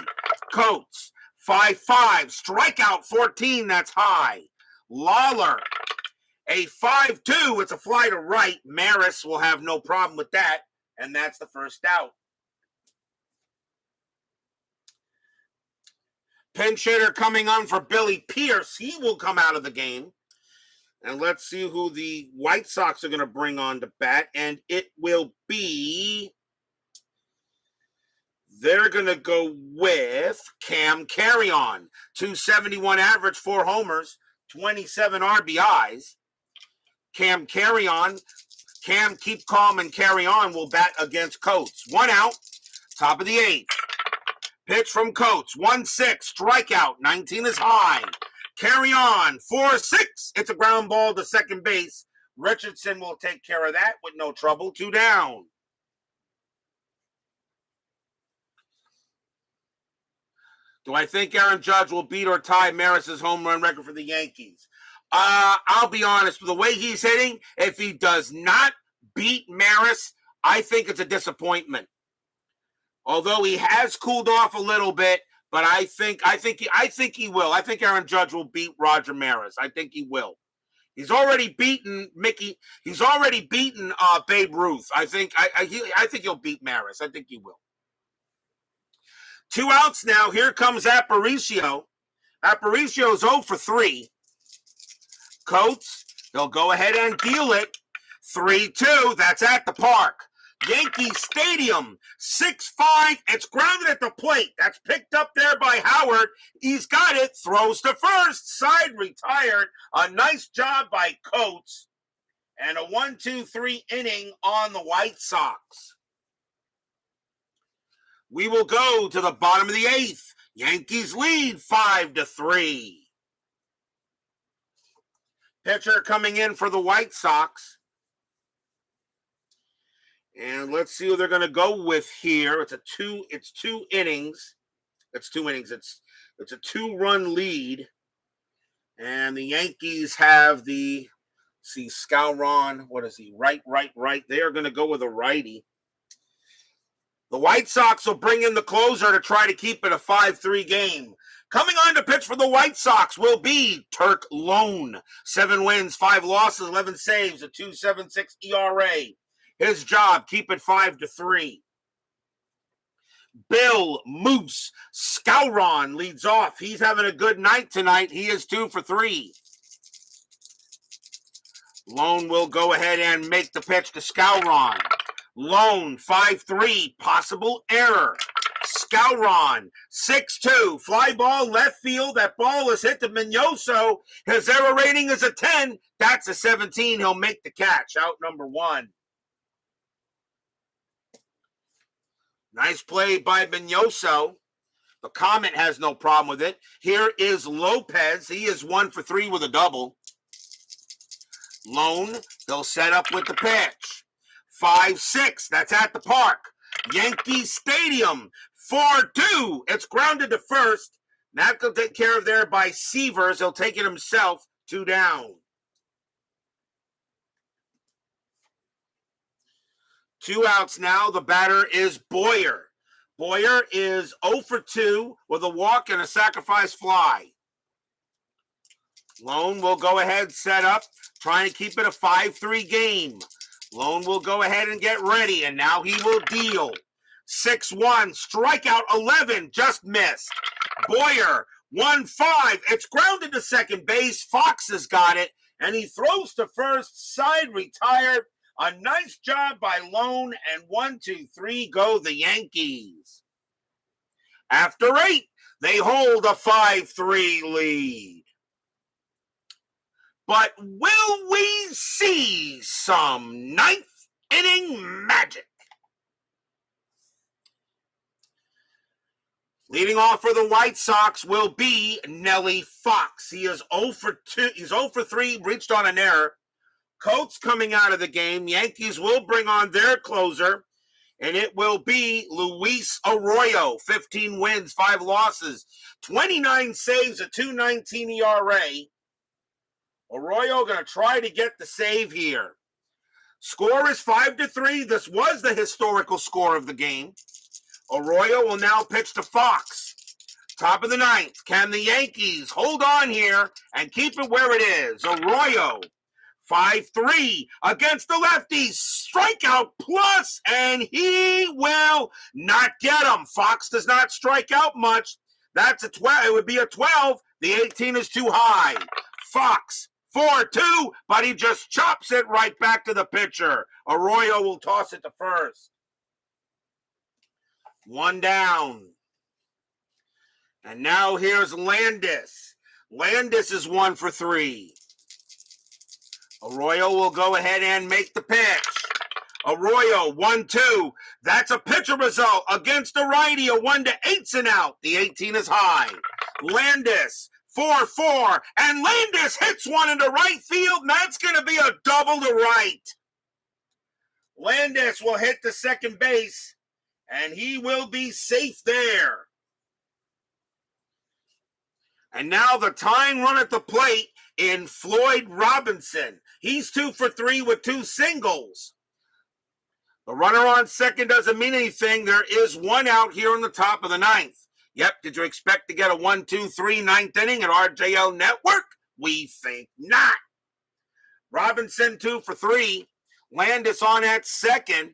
Coates, 5-5. Strikeout 14, that's high. Lawler, a 5-2. It's a fly to right. Maris will have no problem with that, and that's the first out. Pinch hitter coming on for Billy Pierce. He will come out of the game. And let's see who the White Sox are going to bring on to bat. And it will be... They're going to go with Carey on. 271 average, 4 homers, 27 RBIs. Carey on. Cam, keep calm and carry on, will bat against Coates. 1 out, top of the 8th. Pitch from Coates, 1-6, strikeout, 19 is high. Carry on, 4-6. It's a ground ball to second base. Richardson will take care of that with no trouble. 2 down. Do I think Aaron Judge will beat or tie Maris's home run record for the Yankees? I'll be honest, with the way he's hitting, if he does not beat Maris, I think it's a disappointment. Although he has cooled off a little bit, but I think he will. I think Aaron Judge will beat Roger Maris. I think he will. He's already beaten Mickey. He's already beaten Babe Ruth. I think he'll beat Maris. I think he will. 2 outs now. Here comes Aparicio. Aparicio's 0 for 3. Coates, he'll go ahead and deal it. 3-2. That's at the park. Yankee Stadium, 6-5. It's grounded at the plate. That's picked up there by Howard. He's got it. Throws to first. Side retired. A nice job by Coates. And a 1-2-3 inning on the White Sox. We will go to the bottom of the 8th. Yankees lead 5-3. Pitcher coming in for the White Sox. And let's see who they're going to go with here. It's 2 innings. It's 2 innings. It's a 2-run lead. And the Yankees have Scowron. What is he? Right. They are going to go with a righty. The White Sox will bring in the closer to try to keep it a 5-3 game. Coming on to pitch for the White Sox will be Turk Lone. 7 wins, 5 losses, 11 saves, a 2.76 ERA. His job, keep it 5-3. Bill Moose Scowron leads off. He's having a good night tonight. He is 2 for 3. Lone will go ahead and make the pitch to Scowron. Lone, 5-3, possible error. Scowron, 6-2, fly ball left field. That ball is hit to Mignoso. His error rating is a 10. That's a 17. He'll make the catch. Out number 1. Nice play by Mignoso. The Comet has no problem with it. Here is Lopez. He is 1 for 3 with a double. Lone, they'll set up with the pitch. 5-6, that's at the park. Yankee Stadium, 4-2. It's grounded to first. That will take care of there by Severs. He'll take it himself. 2 down. 2 outs now. The batter is Boyer. Boyer is 0 for 2 with a walk and a sacrifice fly. Lone will go ahead, set up, trying to keep it a 5-3 game. Lone will go ahead and get ready, and now he will deal. 6-1, strikeout 11, just missed. Boyer, 1-5. It's grounded to second base. Fox has got it, and he throws to first, side retired. A nice job by Lone, and 1-2-3 go the Yankees. After 8, they hold a 5-3 lead. But will we see some 9th inning magic? Leading off for the White Sox will be Nelly Fox. He is 0 for 2. He's 0 for 3, reached on an error. Coates coming out of the game. Yankees will bring on their closer, and it will be Luis Arroyo. 15 wins, 5 losses, 29 saves, a 2.19 ERA. Arroyo going to try to get the save here. Score is 5-3. This was the historical score of the game. Arroyo will now pitch to Fox. Top of the 9th. Can the Yankees hold on here and keep it where it is? Arroyo, 5-3 against the lefties. Strikeout plus, and he will not get him. Fox does not strike out much. That's a 12. It would be a 12. The 18 is too high. Fox, 4-2, but he just chops it right back to the pitcher. Arroyo will toss it to first. 1 down. And now here's Landis. Landis is 1 for 3. Arroyo will go ahead and make the pitch. Arroyo, 1-2. That's a pitcher result against a righty. A 1-8's an out. The 18 is high. Landis, 4-4. And Landis hits one into right field. And that's going to be a double to right. Landis will hit the second base. And he will be safe there. And now the tying run at the plate in Floyd Robinson. He's 2 for 3 with 2 singles. The runner on second doesn't mean anything. There is one out here in the top of the ninth. Yep, did you expect to get a 1-2-3 ninth inning at RJL Network? We think not. Robinson 2 for 3. Landis on at second.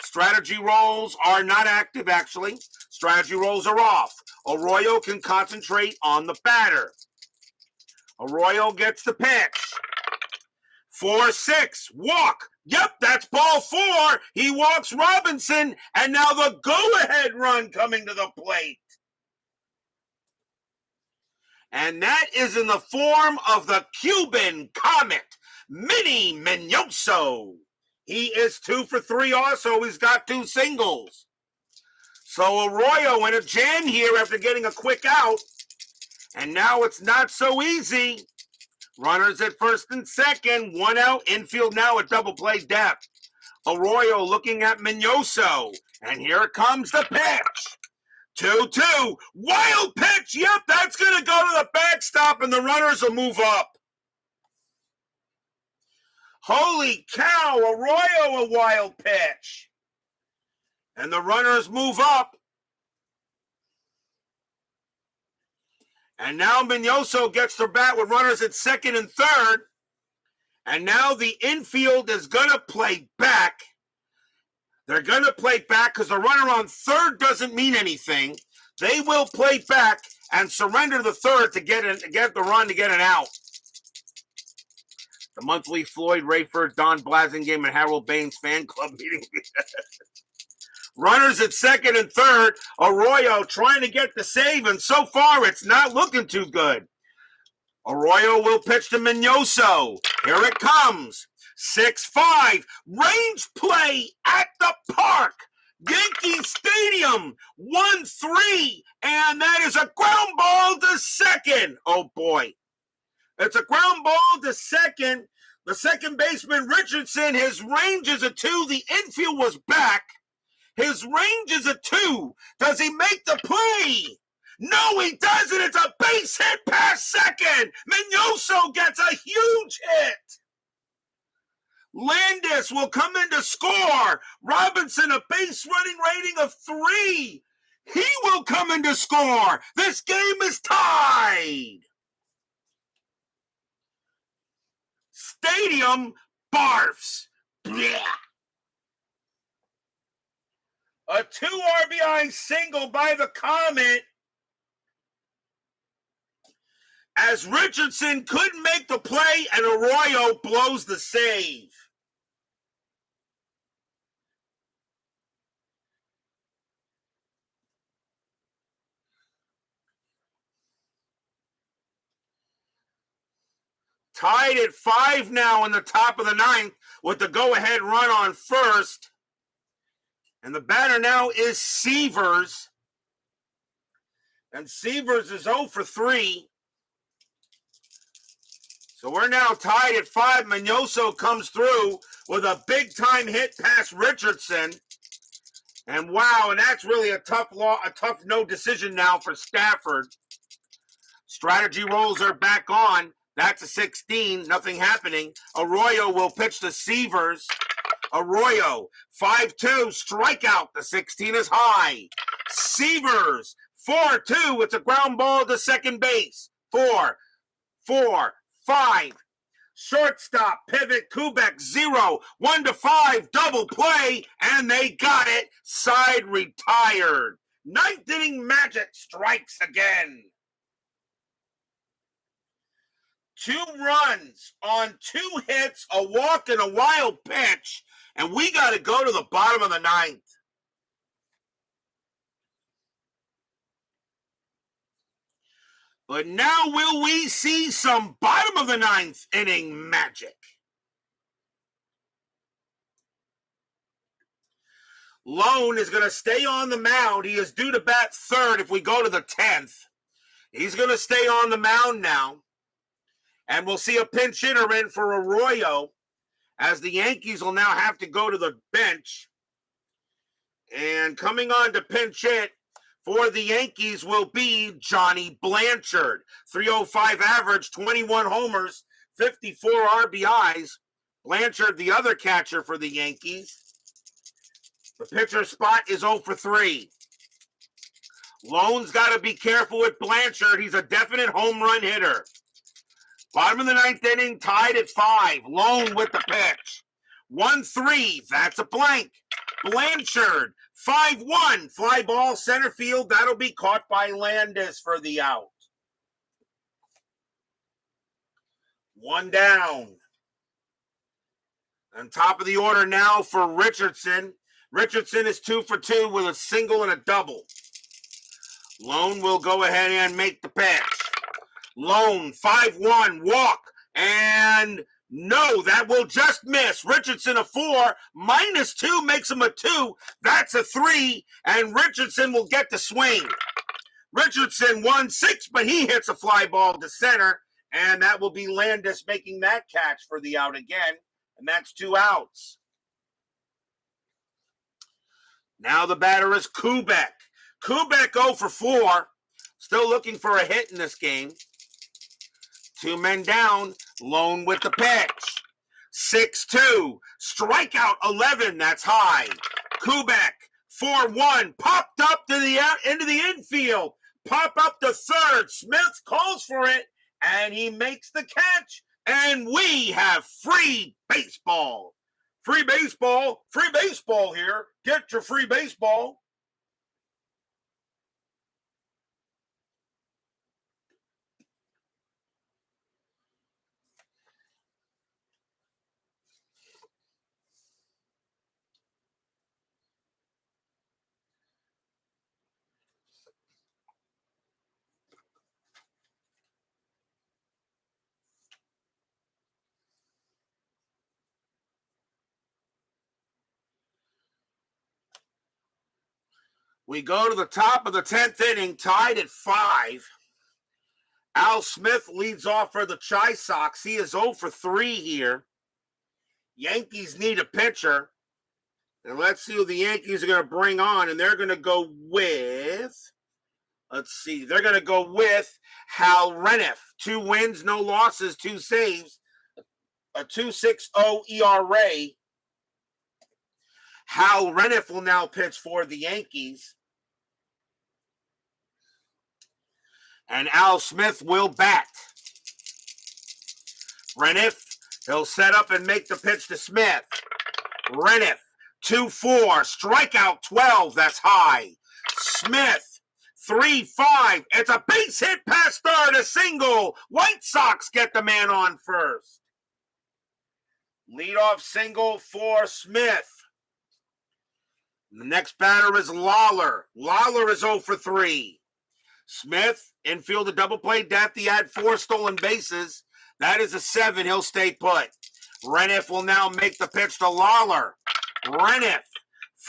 Strategy rolls are not active, actually. Strategy rolls are off. Arroyo can concentrate on the batter. Arroyo gets the pitch. 4-6. Walk. Yep, that's ball 4. He walks Robinson, and now the go-ahead run coming to the plate. And that is in the form of the Cuban Comet, Minnie Minoso. He is 2 for 3 also. He's got 2 singles. So Arroyo in a jam here after getting a quick out. And now it's not so easy. Runners at first and second. 1 out. Infield now at double play depth. Arroyo looking at Minoso. And here comes the pitch. 2-2. Wild pitch. Yep, that's going to go to the backstop and the runners will move up. Holy cow, Arroyo a wild pitch. And the runners move up. And now Minoso gets the bat with runners at second and third. And now the infield is going to play back. They're going to play back because the runner on third doesn't mean anything. They will play back and surrender the third to get the run to get an out. The monthly Floyd Rayford, Don Blasingame, and Harold Baines fan club meeting. Runners at second and third. Arroyo trying to get the save, and so far it's not looking too good. Arroyo will pitch to Minoso. Here it comes. 6-5. Range play at the park. Yankee Stadium. 1-3. And that is a ground ball to second. Oh, boy. It's a ground ball to second. The second baseman, Richardson, his range is a 2. The infield was back. His range is a 2. Does he make the play? No, he doesn't. It's a base hit past second. Minoso gets a huge hit. Landis will come in to score. Robinson, a base running rating of 3. He will come in to score. This game is tied. Stadium barfs. Blech. A 2 RBI single by the Comet as Richardson couldn't make the play and Arroyo blows the save. Tied at 5 now in the top of the ninth with the go-ahead run on first. And the batter now is Seavers. And Seavers is 0 for 3. So we're now tied at 5. Minoso comes through with a big-time hit past Richardson. And wow, and that's really a tough no decision now for Stafford. Strategy rolls are back on. That's a 16, nothing happening. Arroyo will pitch to Seavers. Arroyo, 5-2, strikeout. The 16 is high. Seavers, 4-2. It's a ground ball to second base. 4, 5. Shortstop, pivot, Kubeck, 0. 1-5, double play, and they got it. Side retired. Ninth inning magic strikes again. 2 runs on 2 hits, a walk, and a wild pitch. And we got to go to the bottom of the ninth. But now will we see some bottom of the ninth inning magic? Lone is going to stay on the mound. He is due to bat third if we go to the 10th. He's going to stay on the mound now. And we'll see a pinch hitter in for Arroyo as the Yankees will now have to go to the bench. And coming on to pinch hit for the Yankees will be Johnny Blanchard. 305 average, 21 homers, 54 RBIs. Blanchard, the other catcher for the Yankees. The pitcher spot is 0 for 3. Lone's got to be careful with Blanchard. He's a definite home run hitter. Bottom of the 9th inning, tied at 5. Lone with the pitch. 1-3. That's a blank. Blanchard, 5-1. Fly ball center field. That'll be caught by Landis for the out. 1 down. On top of the order now for Richardson. Richardson is 2 for 2 with a single and a double. Lone will go ahead and make the pitch. Lone, 5-1, walk, and no, that will just miss. Richardson a 4, -2 makes him a 2. That's a 3, and Richardson will get the swing. Richardson 1-6, but he hits a fly ball to center, and that will be Landis making that catch for the out again, and that's 2 outs. Now the batter is Kubeck. Kubeck 0 for 4, still looking for a hit in this game. 2 men down, Lone with the pitch. 6-2, strikeout 11, that's high. Kubeck, 4-1, popped up to the into the infield. Pop up to third. Smith calls for it, and he makes the catch. And we have free baseball. Free baseball here. Get your free baseball. We go to the top of the 10th inning, tied at 5. Al Smith leads off for the Chi Sox. He is 0 for 3 here. Yankees need a pitcher. And let's see who the Yankees are going to bring on. And they're going to go with, they're going to go with Hal Reniff. 2 wins, no losses, 2 saves, a 2.60 ERA. Hal Reniff will now pitch for the Yankees. And Al Smith will bat. Reniff, he'll set up and make the pitch to Smith. Reniff, 2-4, strikeout 12, that's high. Smith, 3-5, it's a base hit past third, a single. White Sox get the man on first. Leadoff single for Smith. The next batter is Lawler. Lawler is 0 for 3. Smith, infield a double play death. He had 4 stolen bases. That is a 7. He'll stay put. Reniff will now make the pitch to Lawler. Reniff,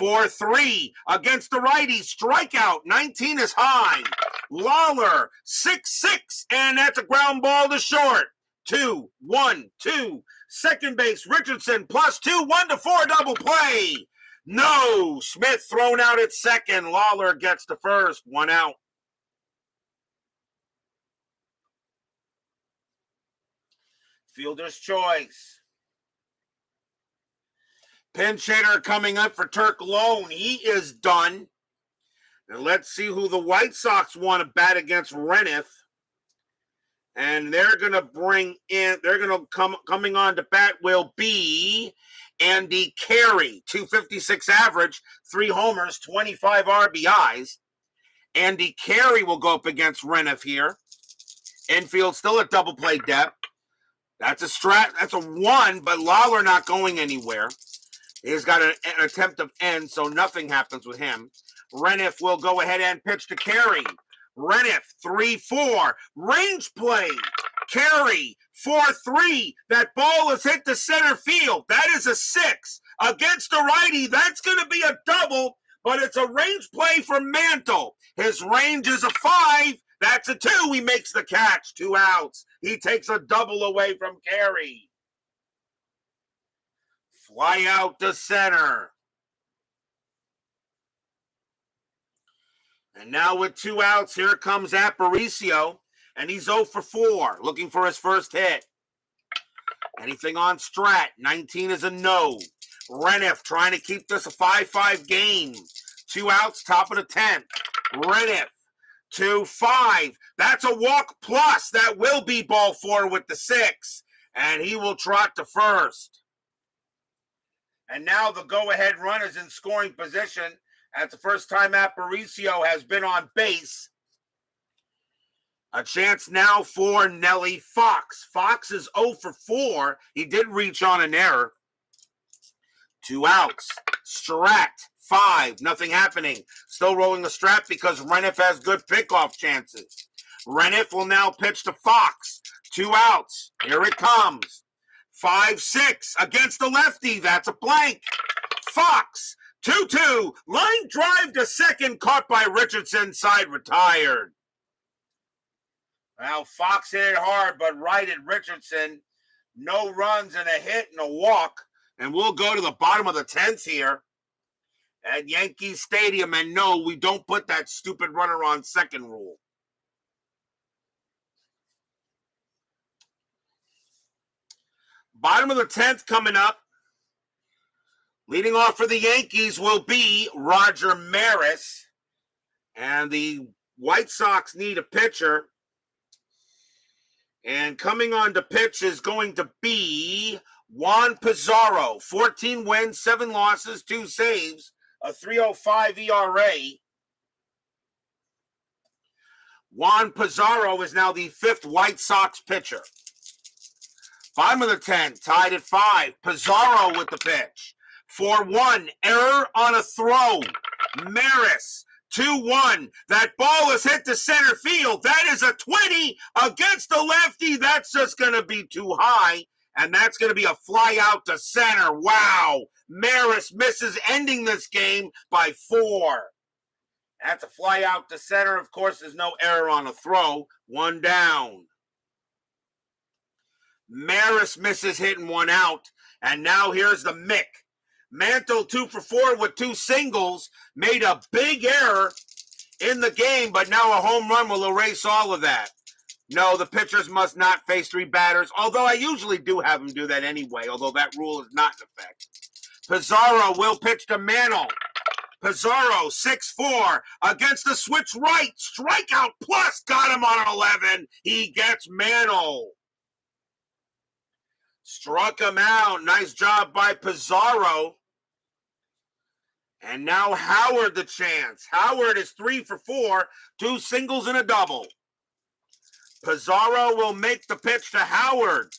4-3 against the righty. Strikeout, 19 is high. Lawler, 6-6, and that's a ground ball to short. 2-1-2. Second base, Richardson, +2, 1-4 double play. No, Smith thrown out at second. Lawler gets to first, 1 out. Fielder's choice. Pinch hitter coming up for Turk Lone. He is done. And let's see who the White Sox want to bat against Reniff. And they're going to bring in, coming on to bat will be Andy Carey. 256 average, 3 homers, 25 RBIs. Andy Carey will go up against Reniff here. Infield still at double play depth. That's a 1, but Lawler not going anywhere. He's got an attempt of end, so nothing happens with him. Reniff will go ahead and pitch to Carey. Reniff, 3-4. Range play. Carey, 4-3. That ball is hit to center field. That is a 6. Against the righty, that's going to be a double, but it's a range play for Mantle. His range is a 5. That's a 2. He makes the catch. 2 outs. He takes a double away from Carey. Fly out to center. And now with 2 outs, here comes Aparicio, and he's 0 for 4, looking for his first hit. Anything on Strat? 19 is a no. Reniff trying to keep this a 5-5 game. 2 outs, top of the 10th. Reniff 2-5. That's a walk plus. That will be ball 4 with the 6. And he will trot to first. And now the go-ahead run is in scoring position. That's the first time Aparicio has been on base. A chance now for Nelly Fox. Fox is 0 for 4. He did reach on an error. 2 outs. Strat, 5. Nothing happening. Still rolling the strap because Reniff has good pickoff chances. Reniff will now pitch to Fox. 2 outs. Here it comes. 5-6 against the lefty. That's a blank. Fox, 2-2. Line drive to second, caught by Richardson. Side retired. Well, Fox hit it hard, but right at Richardson. No runs and a hit and a walk. And we'll go to the bottom of the 10th here at Yankee Stadium. And no, we don't put that stupid runner on second rule. Bottom of the 10th coming up. Leading off for the Yankees will be Roger Maris. And the White Sox need a pitcher. And coming on to pitch is going to be Juan Pizarro. 14 wins, 7 losses, 2 saves, a 3.05 ERA. Juan Pizarro is now the 5th White Sox pitcher. Bottom of the 10th, tied at 5. Pizarro with the pitch. 4-1, error on a throw. Maris. 2-1. That ball is hit to center field. That is a 20 against the lefty. That's just going to be too high. And that's going to be a fly out to center. Wow. Maris misses, ending this game by 4. That's a fly out to center. Of course, there's no error on a throw. 1 down. Maris misses, hitting 1 out. And now here's the Mick. Mantle 2 for 4 with 2 singles, made a big error in the game, but now a home run will erase all of that. No, the pitchers must not face 3 batters, although I usually do have them do that anyway, although that rule is not in effect. Pizarro will pitch to Mantle. Pizarro, 6-4, against the switch right. Strikeout plus, got him on an 11. He gets Mantle. Struck him out. Nice job by Pizarro. And now Howard the chance. Howard is 3 for 4, 2 singles and a double. Pizarro will make the pitch to Howard.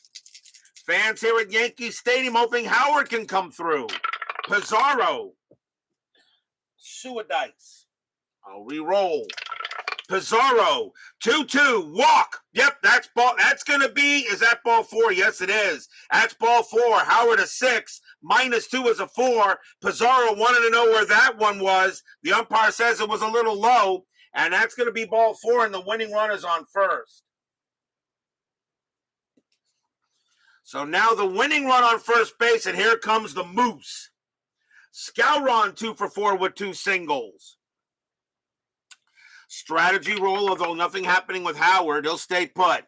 Fans here at Yankee Stadium hoping Howard can come through. Pizarro. Suidice. I'll re-roll. Pizarro, 2-2, walk. Yep, that's ball. That's going to be, is that ball 4? Yes, it is. That's ball 4. Howard a 6, -2 is a 4. Pizarro wanted to know where that one was. The umpire says it was a little low, and that's going to be ball 4, and the winning run is on first. So now the winning run on first base, and here comes the Moose. Skowron, 2 for 4 with 2 singles. Strategy roll, although nothing happening with Howard. He'll stay put.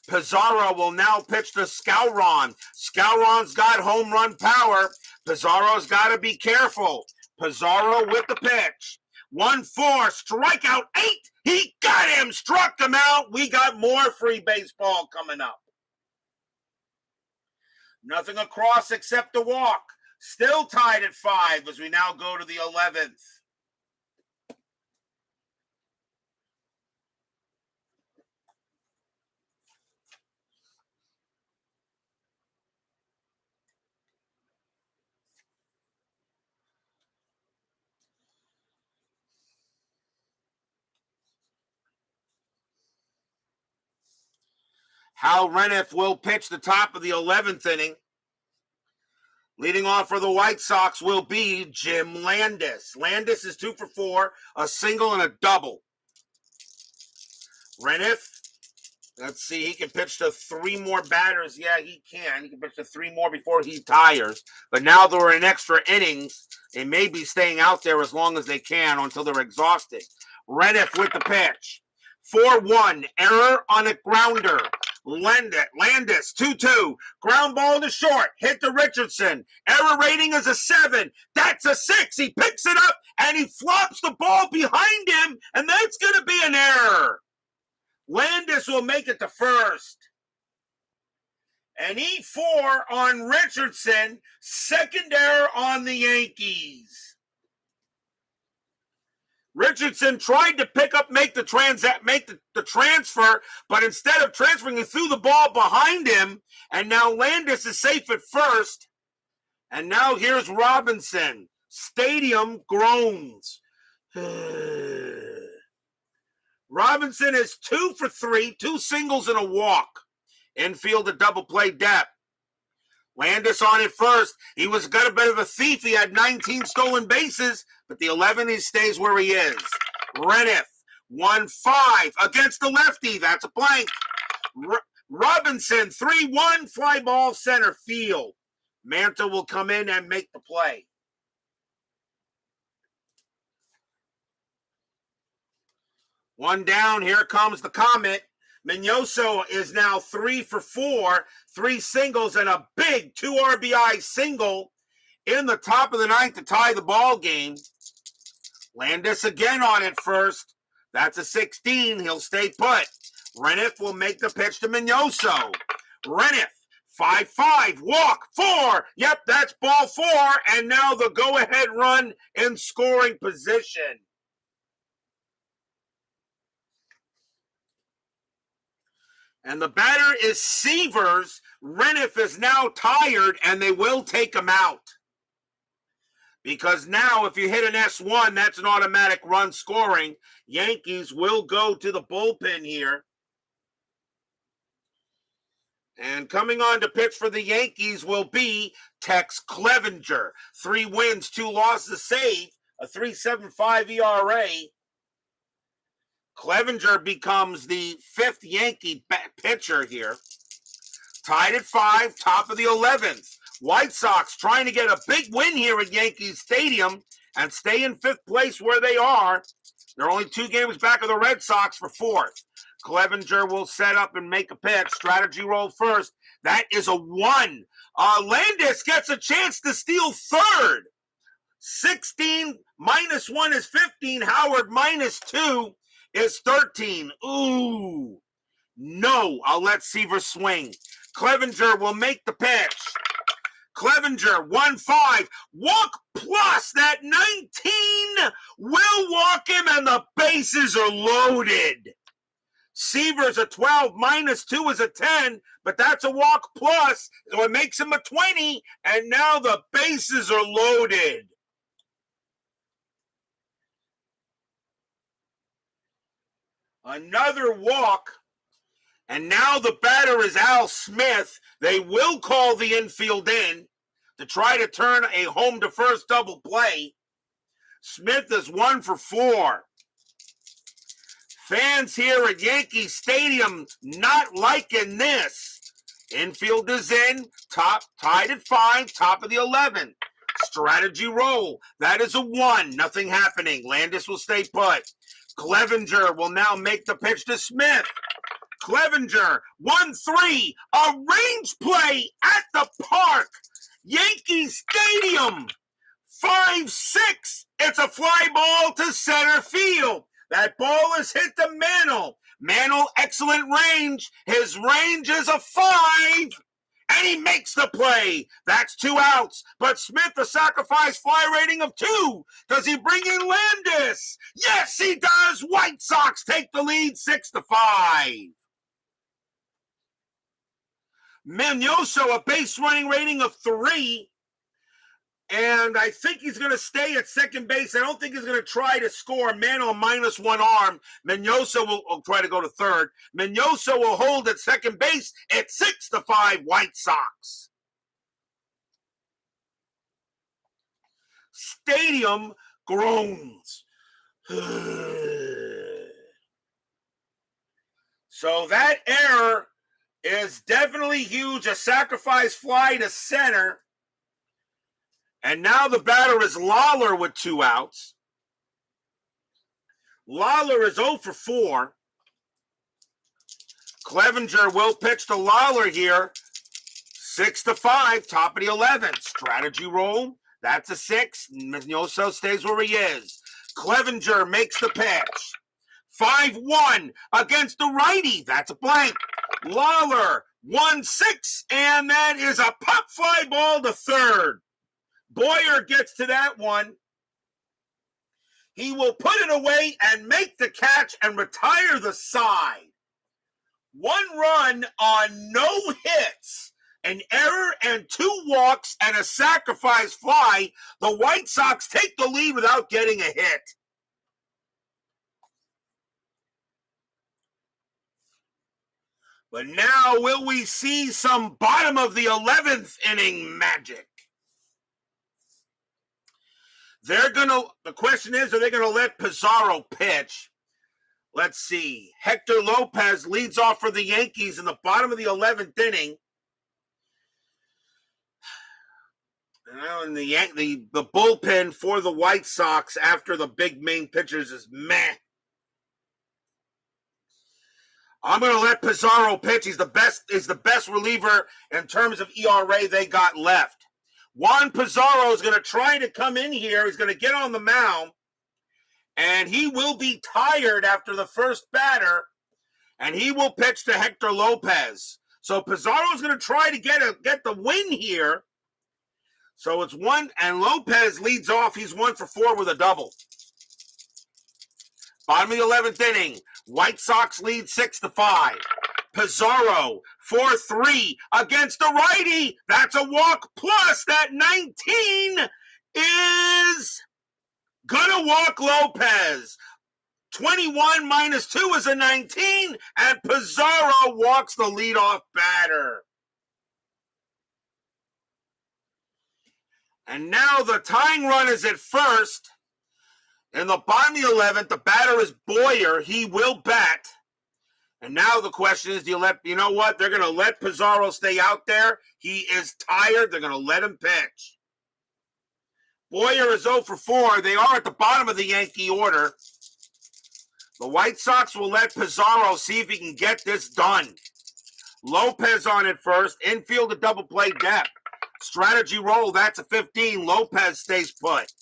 Pizarro will now pitch to Skowron. Skowron's got home run power. Pizarro's got to be careful. Pizarro with the pitch. 1-4, strikeout 8. He got him, struck him out. We got more free baseball coming up. Nothing across except a walk. Still tied at 5 as we now go to the 11th. Hal Reniff will pitch the top of the 11th inning. Leading off for the White Sox will be Jim Landis. Landis is 2 for 4, a single and a double. Reniff, let's see, he can pitch to 3 more batters. Yeah, he can. He can pitch to 3 more before he tires. But now they're in extra innings. They may be staying out there as long as they can until they're exhausted. Reniff with the pitch. 4-1, error on a grounder. Landis, 2-2. Ground ball to short. Hit to Richardson. Error rating is a 7. That's a 6. He picks it up and he flops the ball behind him, and that's going to be an error. Landis will make it to first. And E4 on Richardson. Second error on the Yankees. Richardson tried to make the transfer, but instead of transferring, he threw the ball behind him, and now Landis is safe at first. And now here's Robinson. Stadium groans. Robinson is 2 for 3, 2 singles and a walk. Infield a double play depth. Landis on it first. He was got a bit of a thief. He had 19 stolen bases, but the 11 he stays where he is. Renniff, 1-5 against the lefty. That's a blank. Robinson, 3-1, fly ball center field. Manta will come in and make the play. One down. Here comes the Comet. Mignoso is now 3 for 4, 3 singles, and a big 2 RBI single in the top of the ninth to tie the ball game. Landis again on it first. That's a 16. He'll stay put. Renniff will make the pitch to Mignoso. Renniff, 5-5, walk, 4. Yep, that's ball 4, and now the go-ahead run in scoring position. And the batter is Seavers. Renniff is now tired, and they will take him out. Because now, if you hit an S1, that's an automatic run scoring. Yankees will go to the bullpen here. And coming on to pitch for the Yankees will be Tex Clevenger. 3 wins, 2 losses saved, a 3.75 ERA. Clevenger becomes the 5th Yankee pitcher here. Tied at 5, top of the 11th. White Sox trying to get a big win here at Yankee Stadium and stay in 5th place where they are. They're only 2 games back of the Red Sox for 4th. Clevenger will set up and make a pitch. Strategy roll first. That is a 1. Landis gets a chance to steal third. 16 minus 1 is 15. Howard minus 2 is 13. Ooh. No, I'll let Seaver swing. Clevenger will make the pitch. Clevenger, 1-5. Walk plus that 19 will walk him, and the bases are loaded. Seaver's a 12, minus 2 is a 10, but that's a walk plus, so it makes him a 20, and now the bases are loaded. Another walk, and now the batter is Al Smith. They will call the infield in to try to turn a home to first double play. Smith is 1 for 4. Fans here at Yankee Stadium not liking this. Infield is in, tied at 5, top of the 11th. Strategy roll. That is a 1. Nothing happening. Landis will stay put. Clevenger will now make the pitch to Smith. Clevenger, 1-3. A range play at the park. Yankee Stadium. 5-6. It's a fly ball to center field. That ball is hit to Mantle. Mantle, excellent range. His range is a 5. And he makes the play. That's 2 outs. But Smith, a sacrifice fly rating of 2. Does he bring in Landis? Yes, he does. White Sox take the lead 6-5. Mignoso, a base running rating of 3. And I think he's going to stay at second base. I don't think he's going to try to score. Mantle minus 1 arm. Mignoso will try to go to third. Mignoso will hold at second base at 6-5 White Sox. Stadium groans. So that error is definitely huge. A sacrifice fly to center. And now the batter is Lawler with 2 outs. Lawler is 0 for 4. Clevenger will pitch to Lawler here. 6-5, top of the 11th. Strategy roll. That's a 6. Mignoso stays where he is. Clevenger makes the pitch. 5-1 against the righty. That's a blank. Lawler, 1-6, and that is a pop fly ball to third. Boyer gets to that one. He will put it away and make the catch and retire the side. 1 run on no hits, an error and 2 walks and a sacrifice fly. The White Sox take the lead without getting a hit. But now will we see some bottom of the 11th inning magic? The question is, are they going to let Pizarro pitch? Let's see. Hector Lopez leads off for the Yankees in the bottom of the 11th inning. And the bullpen for the White Sox after the big main pitchers is meh. I'm going to let Pizarro pitch. He's the best reliever in terms of ERA they got left. Juan Pizarro is going to try to come in here. He's going to get on the mound, and he will be tired after the first batter, and he will pitch to Hector Lopez. So Pizarro is going to try to get the win here. So it's 1, and Lopez leads off. He's 1 for 4 with a double. Bottom of the 11th inning, White Sox lead 6-5. Pizarro, 4-3 against the righty. That's a walk plus. That 19 is gonna walk Lopez. 21 minus 2 is a 19, and Pizarro walks the leadoff batter. And now the tying run is at first. In the bottom of the 11th, the batter is Boyer. He will bat. And now the question is, you know what? They're going to let Pizarro stay out there. He is tired. They're going to let him pitch. Boyer is 0 for 4. They are at the bottom of the Yankee order. The White Sox will let Pizarro see if he can get this done. Lopez on it first. Infield a double play depth. Strategy roll. That's a 15. Lopez stays put.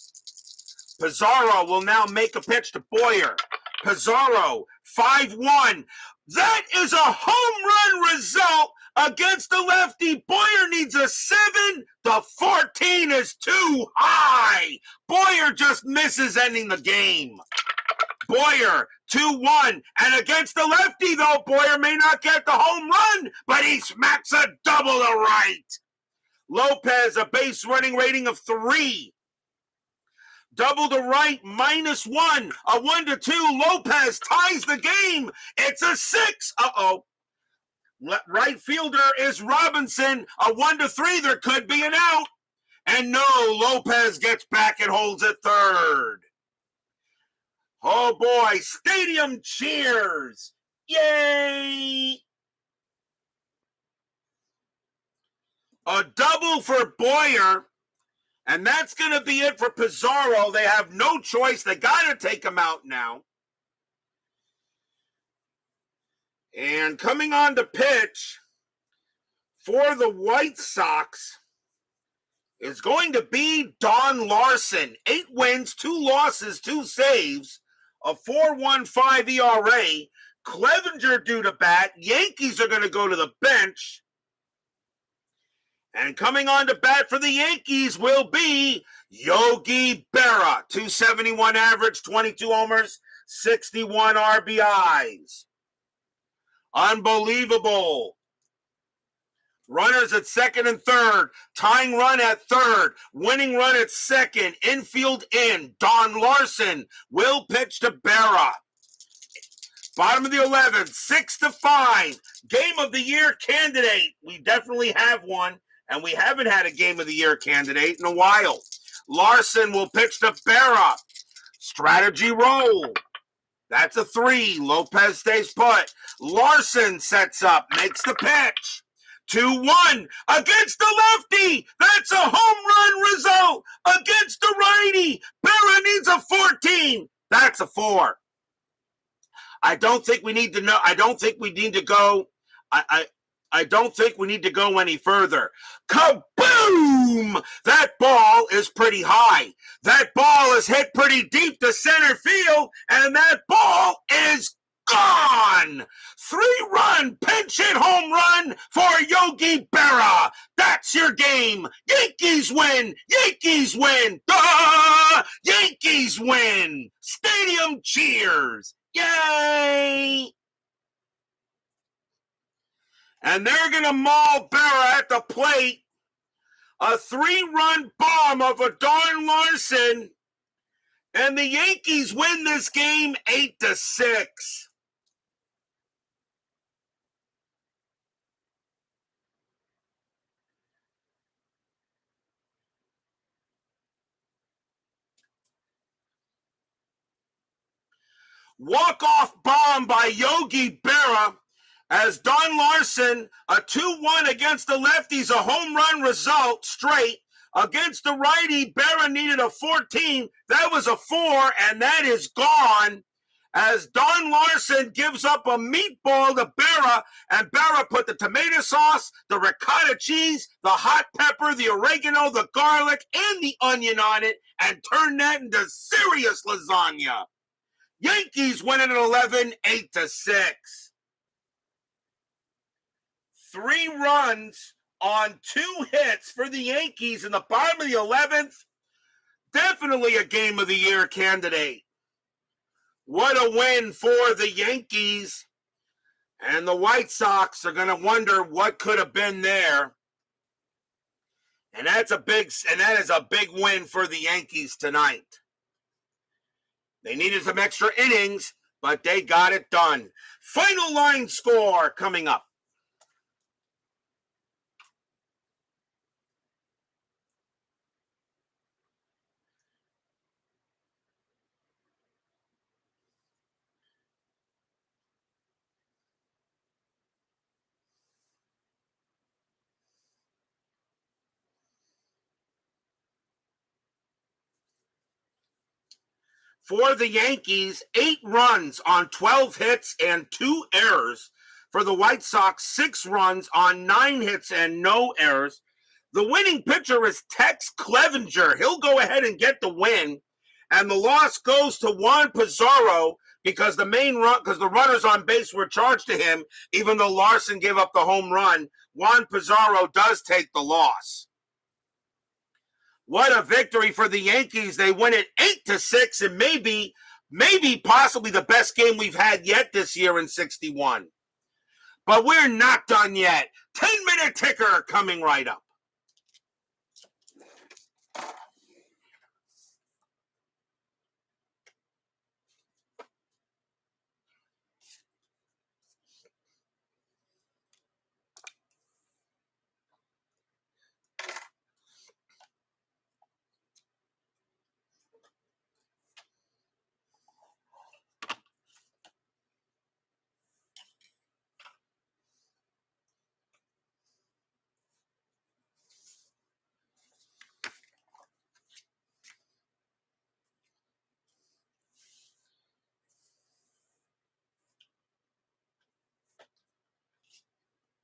Pizarro will now make a pitch to Boyer. Pizarro, 5-1. That is a home run result against the lefty. Boyer needs a 7. The 14 is too high. Boyer just misses ending the game. Boyer, 2-1. And against the lefty, though, Boyer may not get the home run, but he smacks a double to right. Lopez, a base running rating of 3. Double to right, -1. A 1-2. Lopez ties the game. It's a 6. Uh-oh. Right fielder is Robinson. A 1-3. There could be an out. And no, Lopez gets back and holds at third. Oh, boy. Stadium cheers. Yay! A double for Boyer. And that's going to be it for Pizarro. They have no choice. They got to take him out now. And coming on to pitch for the White Sox is going to be Don Larson. 8 wins, 2 losses, 2 saves, a 4.15 ERA. Clevenger due to bat. Yankees are going to go to the bench. And coming on to bat for the Yankees will be Yogi Berra. 271 average, 22 homers, 61 RBIs. Unbelievable. Runners at second and third. Tying run at third. Winning run at second. Infield in. Don Larson will pitch to Berra. Bottom of the 11th, 6-5. Game of the year candidate. We definitely have one. And we haven't had a Game of the Year candidate in a while. Larson will pitch to Berra. Strategy roll. That's a 3. Lopez stays put. Larson sets up, makes the pitch. 2-1 against the lefty. That's a home run result against the righty. Berra needs a 14. That's a 4. I don't think we need to go I don't think we need to go any further. Kaboom! That ball is pretty high. That ball is hit pretty deep to center field, and that ball is gone. 3-run pinch hit home run for Yogi Berra. That's your game. Yankees win. Yankees win. Duh! Yankees win. Stadium cheers. Yay! And they're going to maul Berra at the plate. A 3-run bomb of a Don Larson. And the Yankees win this game 8-6. Walk-off bomb by Yogi Berra as Don Larson, a 2-1 against the lefties, a home run result straight. Against the righty, Berra needed a 14. That was a 4, and that is gone. As Don Larson gives up a meatball to Berra, and Berra put the tomato sauce, the ricotta cheese, the hot pepper, the oregano, the garlic, and the onion on it, and turned that into serious lasagna. Yankees win at 11, 8-6. 3 runs on 2 hits for the Yankees in the bottom of the 11th. Definitely a game of the year candidate. What a win for the Yankees. And the White Sox are going to wonder what could have been there. And that is a big win for the Yankees tonight. They needed some extra innings, but they got it done. Final line score coming up. For the Yankees, 8 runs on 12 hits and 2 errors. For the White Sox, 6 runs on 9 hits and no errors. The winning pitcher is Tex Clevenger. He'll go ahead and get the win. And the loss goes to Juan Pizarro because the runners on base were charged to him, even though Larson gave up the home run. Juan Pizarro does take the loss. What a victory for the Yankees. They win it 8-6, and maybe possibly the best game we've had yet this year in 61. But we're not done yet. 10-minute ticker coming right up.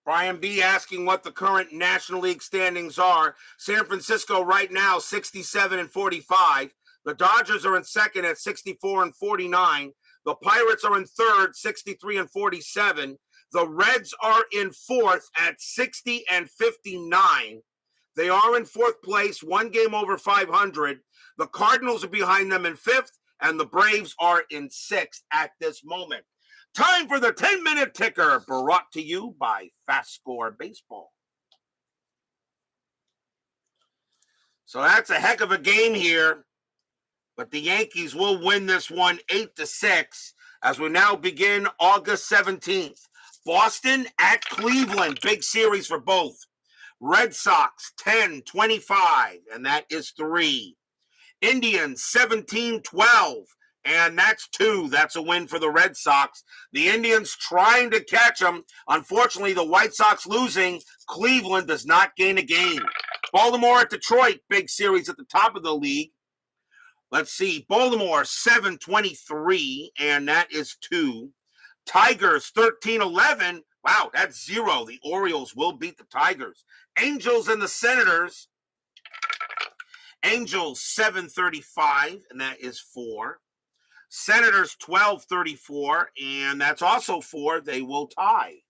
Brian B. asking what the current National League standings are. San Francisco right now, 67-45. The Dodgers are in second at 64-49. The Pirates are in third, 63-47. The Reds are in fourth at 60-59. They are in fourth place, 1 game over 500. The Cardinals are behind them in fifth, and the Braves are in sixth at this moment. Time for the 10-minute ticker, brought to you by FastScore Baseball. So that's a heck of a game here, but the Yankees will win this one 8-6 as we now begin August 17th. Boston at Cleveland, big series for both. Red Sox 10-25, and that is 3. Indians 17-12. And that's 2. That's a win for the Red Sox. The Indians trying to catch them. Unfortunately, the White Sox losing. Cleveland does not gain a game. Baltimore at Detroit, big series at the top of the league. Let's see. Baltimore 7-23, and that is 2. Tigers 13-11. Wow, that's 0. The Orioles will beat the Tigers. Angels and the Senators. Angels 735, and that is 4. Senators 1234, and that's also 4. They will tie.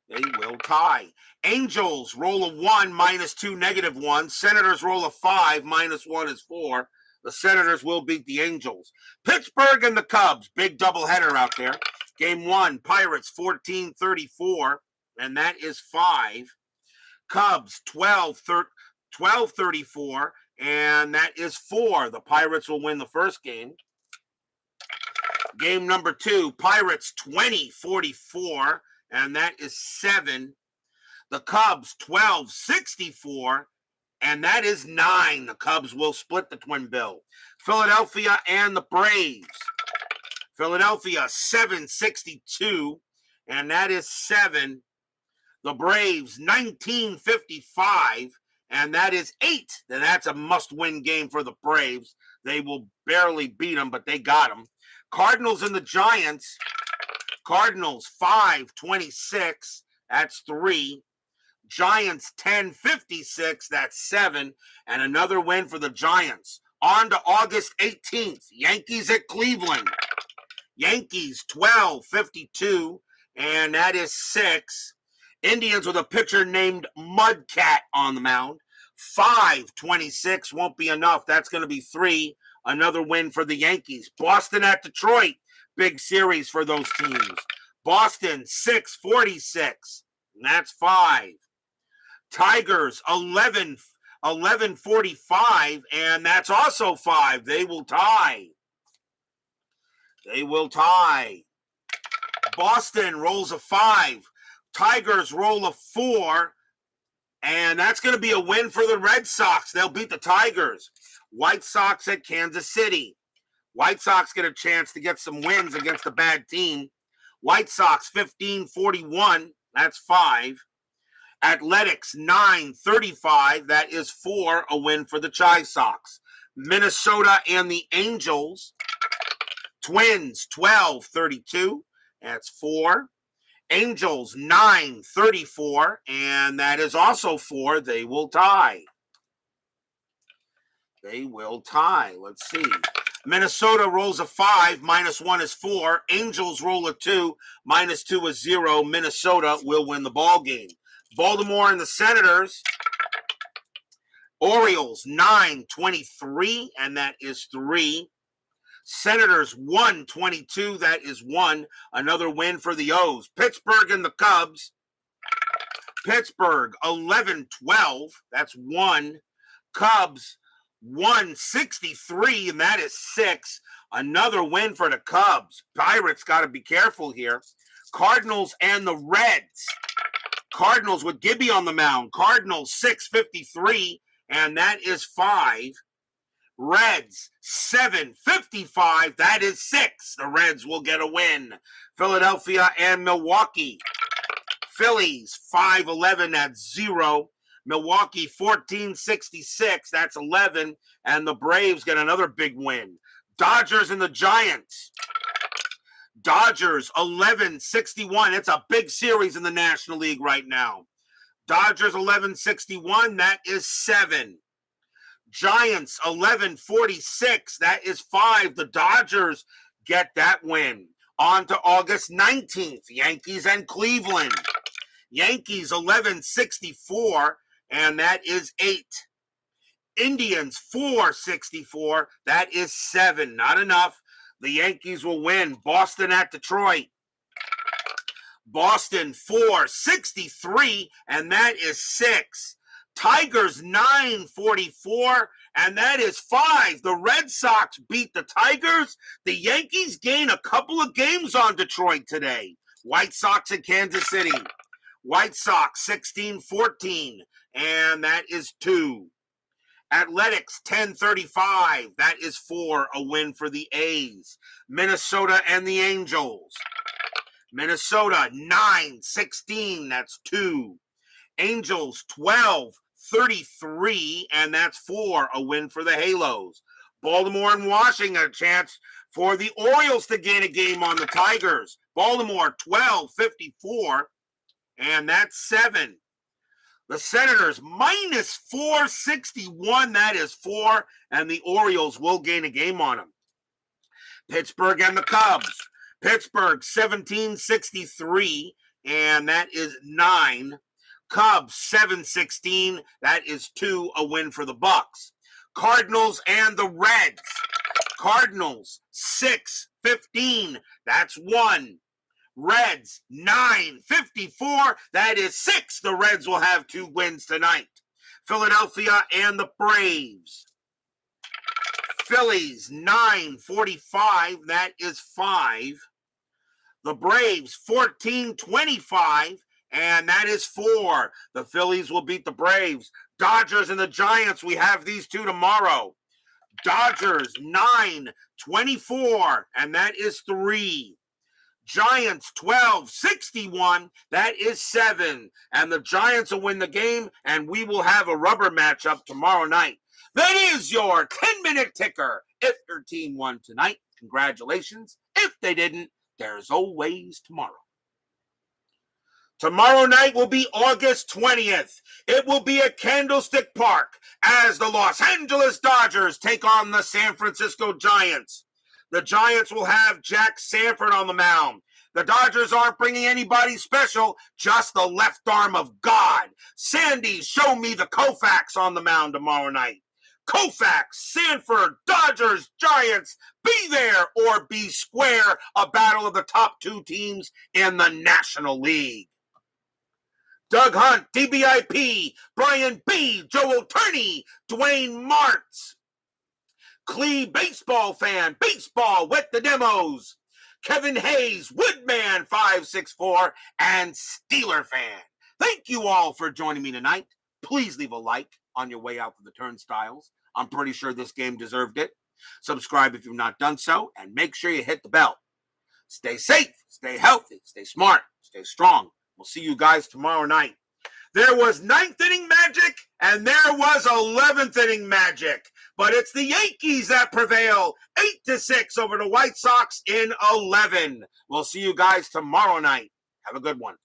They will tie. Angels roll a 1, -2, -1. Senators roll a 5, -1 is 4. The Senators will beat the Angels. Pittsburgh and the Cubs, big doubleheader out there. Game 1, Pirates 14-34, and that is 5. Cubs 12-34, and that is 4. The Pirates will win the first game. Game number 2, Pirates 20-44, and that is 7. The Cubs 12-64, and that is 9. The Cubs will split the twin bill. Philadelphia and the Braves. Philadelphia 7-62, and that is 7. The Braves 19-55, and that is 8. Then that's a must-win game for the Braves. They will barely beat them, but they got them. Cardinals and the Giants. Cardinals 5-26, that's 3. Giants 10-56, that's 7. And another win for the Giants. On to August 18th, Yankees at Cleveland. Yankees 12-52, and that is 6. Indians with a pitcher named Mudcat on the mound. 5-26 won't be enough. That's going to be 3. Another win for the Yankees. Boston at Detroit. Big series for those teams. Boston 6-46, and that's 5. Tigers 11-45, and that's also 5. They will tie. They will tie. Boston rolls a 5. Tigers roll a 4, and that's going to be a win for the Red Sox. They'll beat the Tigers. White Sox at Kansas City. White Sox get a chance to get some wins against a bad team. White Sox 15-41, that's 5. Athletics 9-35, that is 4, a win for the Chi Sox. Minnesota and the Angels. Twins 12-32, that's 4. Angels 9-34, and that is also 4. They will tie. They will tie. Let's see. Minnesota rolls a 5, -1 is 4. Angels roll a 2, -2 is 0. Minnesota will win the ball game. Baltimore and the Senators. Orioles 9-23, and that is 3. Senators 1-22, that is 1. Another win for the O's. Pittsburgh and the Cubs. Pittsburgh 11-12, that's 1. Cubs 163, and that is 6. Another win for the Cubs. Pirates got to be careful here. Cardinals and the Reds. Cardinals with Gibby on the mound. Cardinals 653, and that is 5. Reds 755, that is 6. The Reds will get a win. Philadelphia and Milwaukee. Phillies 511, that's 0. Milwaukee 1466, that's 11. And the Braves get another big win. Dodgers and the Giants. Dodgers 1161. It's a big series in the National League right now. Dodgers 1161, that is 7. Giants 1146, that is 5. The Dodgers get that win. On to August 19th, Yankees and Cleveland. Yankees 1164, and that is 8. Indians 464, that is 7. Not enough. The Yankees will win. Boston at Detroit. Boston 463, and that is 6. Tigers 944, and that is 5. The Red Sox beat the Tigers. The Yankees gain a couple of games on Detroit today. White Sox at Kansas City. White Sox 16-14, and that is 2. Athletics 10-35, that is 4, a win for the A's. Minnesota and the Angels. Minnesota 9-16, that's 2. Angels 12-33, and that's 4, a win for the Halos. Baltimore and Washington, a chance for the Orioles to gain a game on the Tigers. Baltimore 12.54, and that's 7. The Senators minus 461, that is 4, and the Orioles will gain a game on them. Pittsburgh and the Cubs. Pittsburgh 17.63, and that is 9. Cubs 7.16, that is 2, a win for the Bucks. Cardinals and the Reds. Cardinals 6.15, that's 1. Reds 9.54, that is 6. The Reds will have 2 wins tonight. Philadelphia and the Braves. Phillies 9.45, that is 5. The Braves 14.25, and that is 4. The Phillies will beat the Braves. Dodgers and the Giants, we have these two tomorrow. Dodgers 9.24, and that is 3. Giants 12.61, that is 7. And the Giants will win the game, and we will have a rubber matchup tomorrow night. That is your 10-minute ticker. If your team won tonight, congratulations. If they didn't, there's always tomorrow. Tomorrow night will be August 20th. It will be at Candlestick Park as the Los Angeles Dodgers take on the San Francisco Giants. The Giants will have Jack Sanford on the mound. The Dodgers aren't bringing anybody special, just the left arm of God. Sandy, show me the Koufax on the mound tomorrow night. Koufax, Sanford, Dodgers, Giants, be there or be square, a battle of the top 2 teams in the National League. Doug Hunt, DBIP, Brian B., Joe Turney, Dwayne Martz. Clee Baseball Fan, Baseball with the Demos. Kevin Hayes, Woodman 564, and Steeler Fan. Thank you all for joining me tonight. Please leave a like on your way out to the turnstiles. I'm pretty sure this game deserved it. Subscribe if you've not done so, and make sure you hit the bell. Stay safe, stay healthy, stay smart, stay strong. We'll see you guys tomorrow night. There was 9th inning magic, and there was 11th inning magic. But it's the Yankees that prevail, 8-6 over the White Sox in 11. We'll see you guys tomorrow night. Have a good one.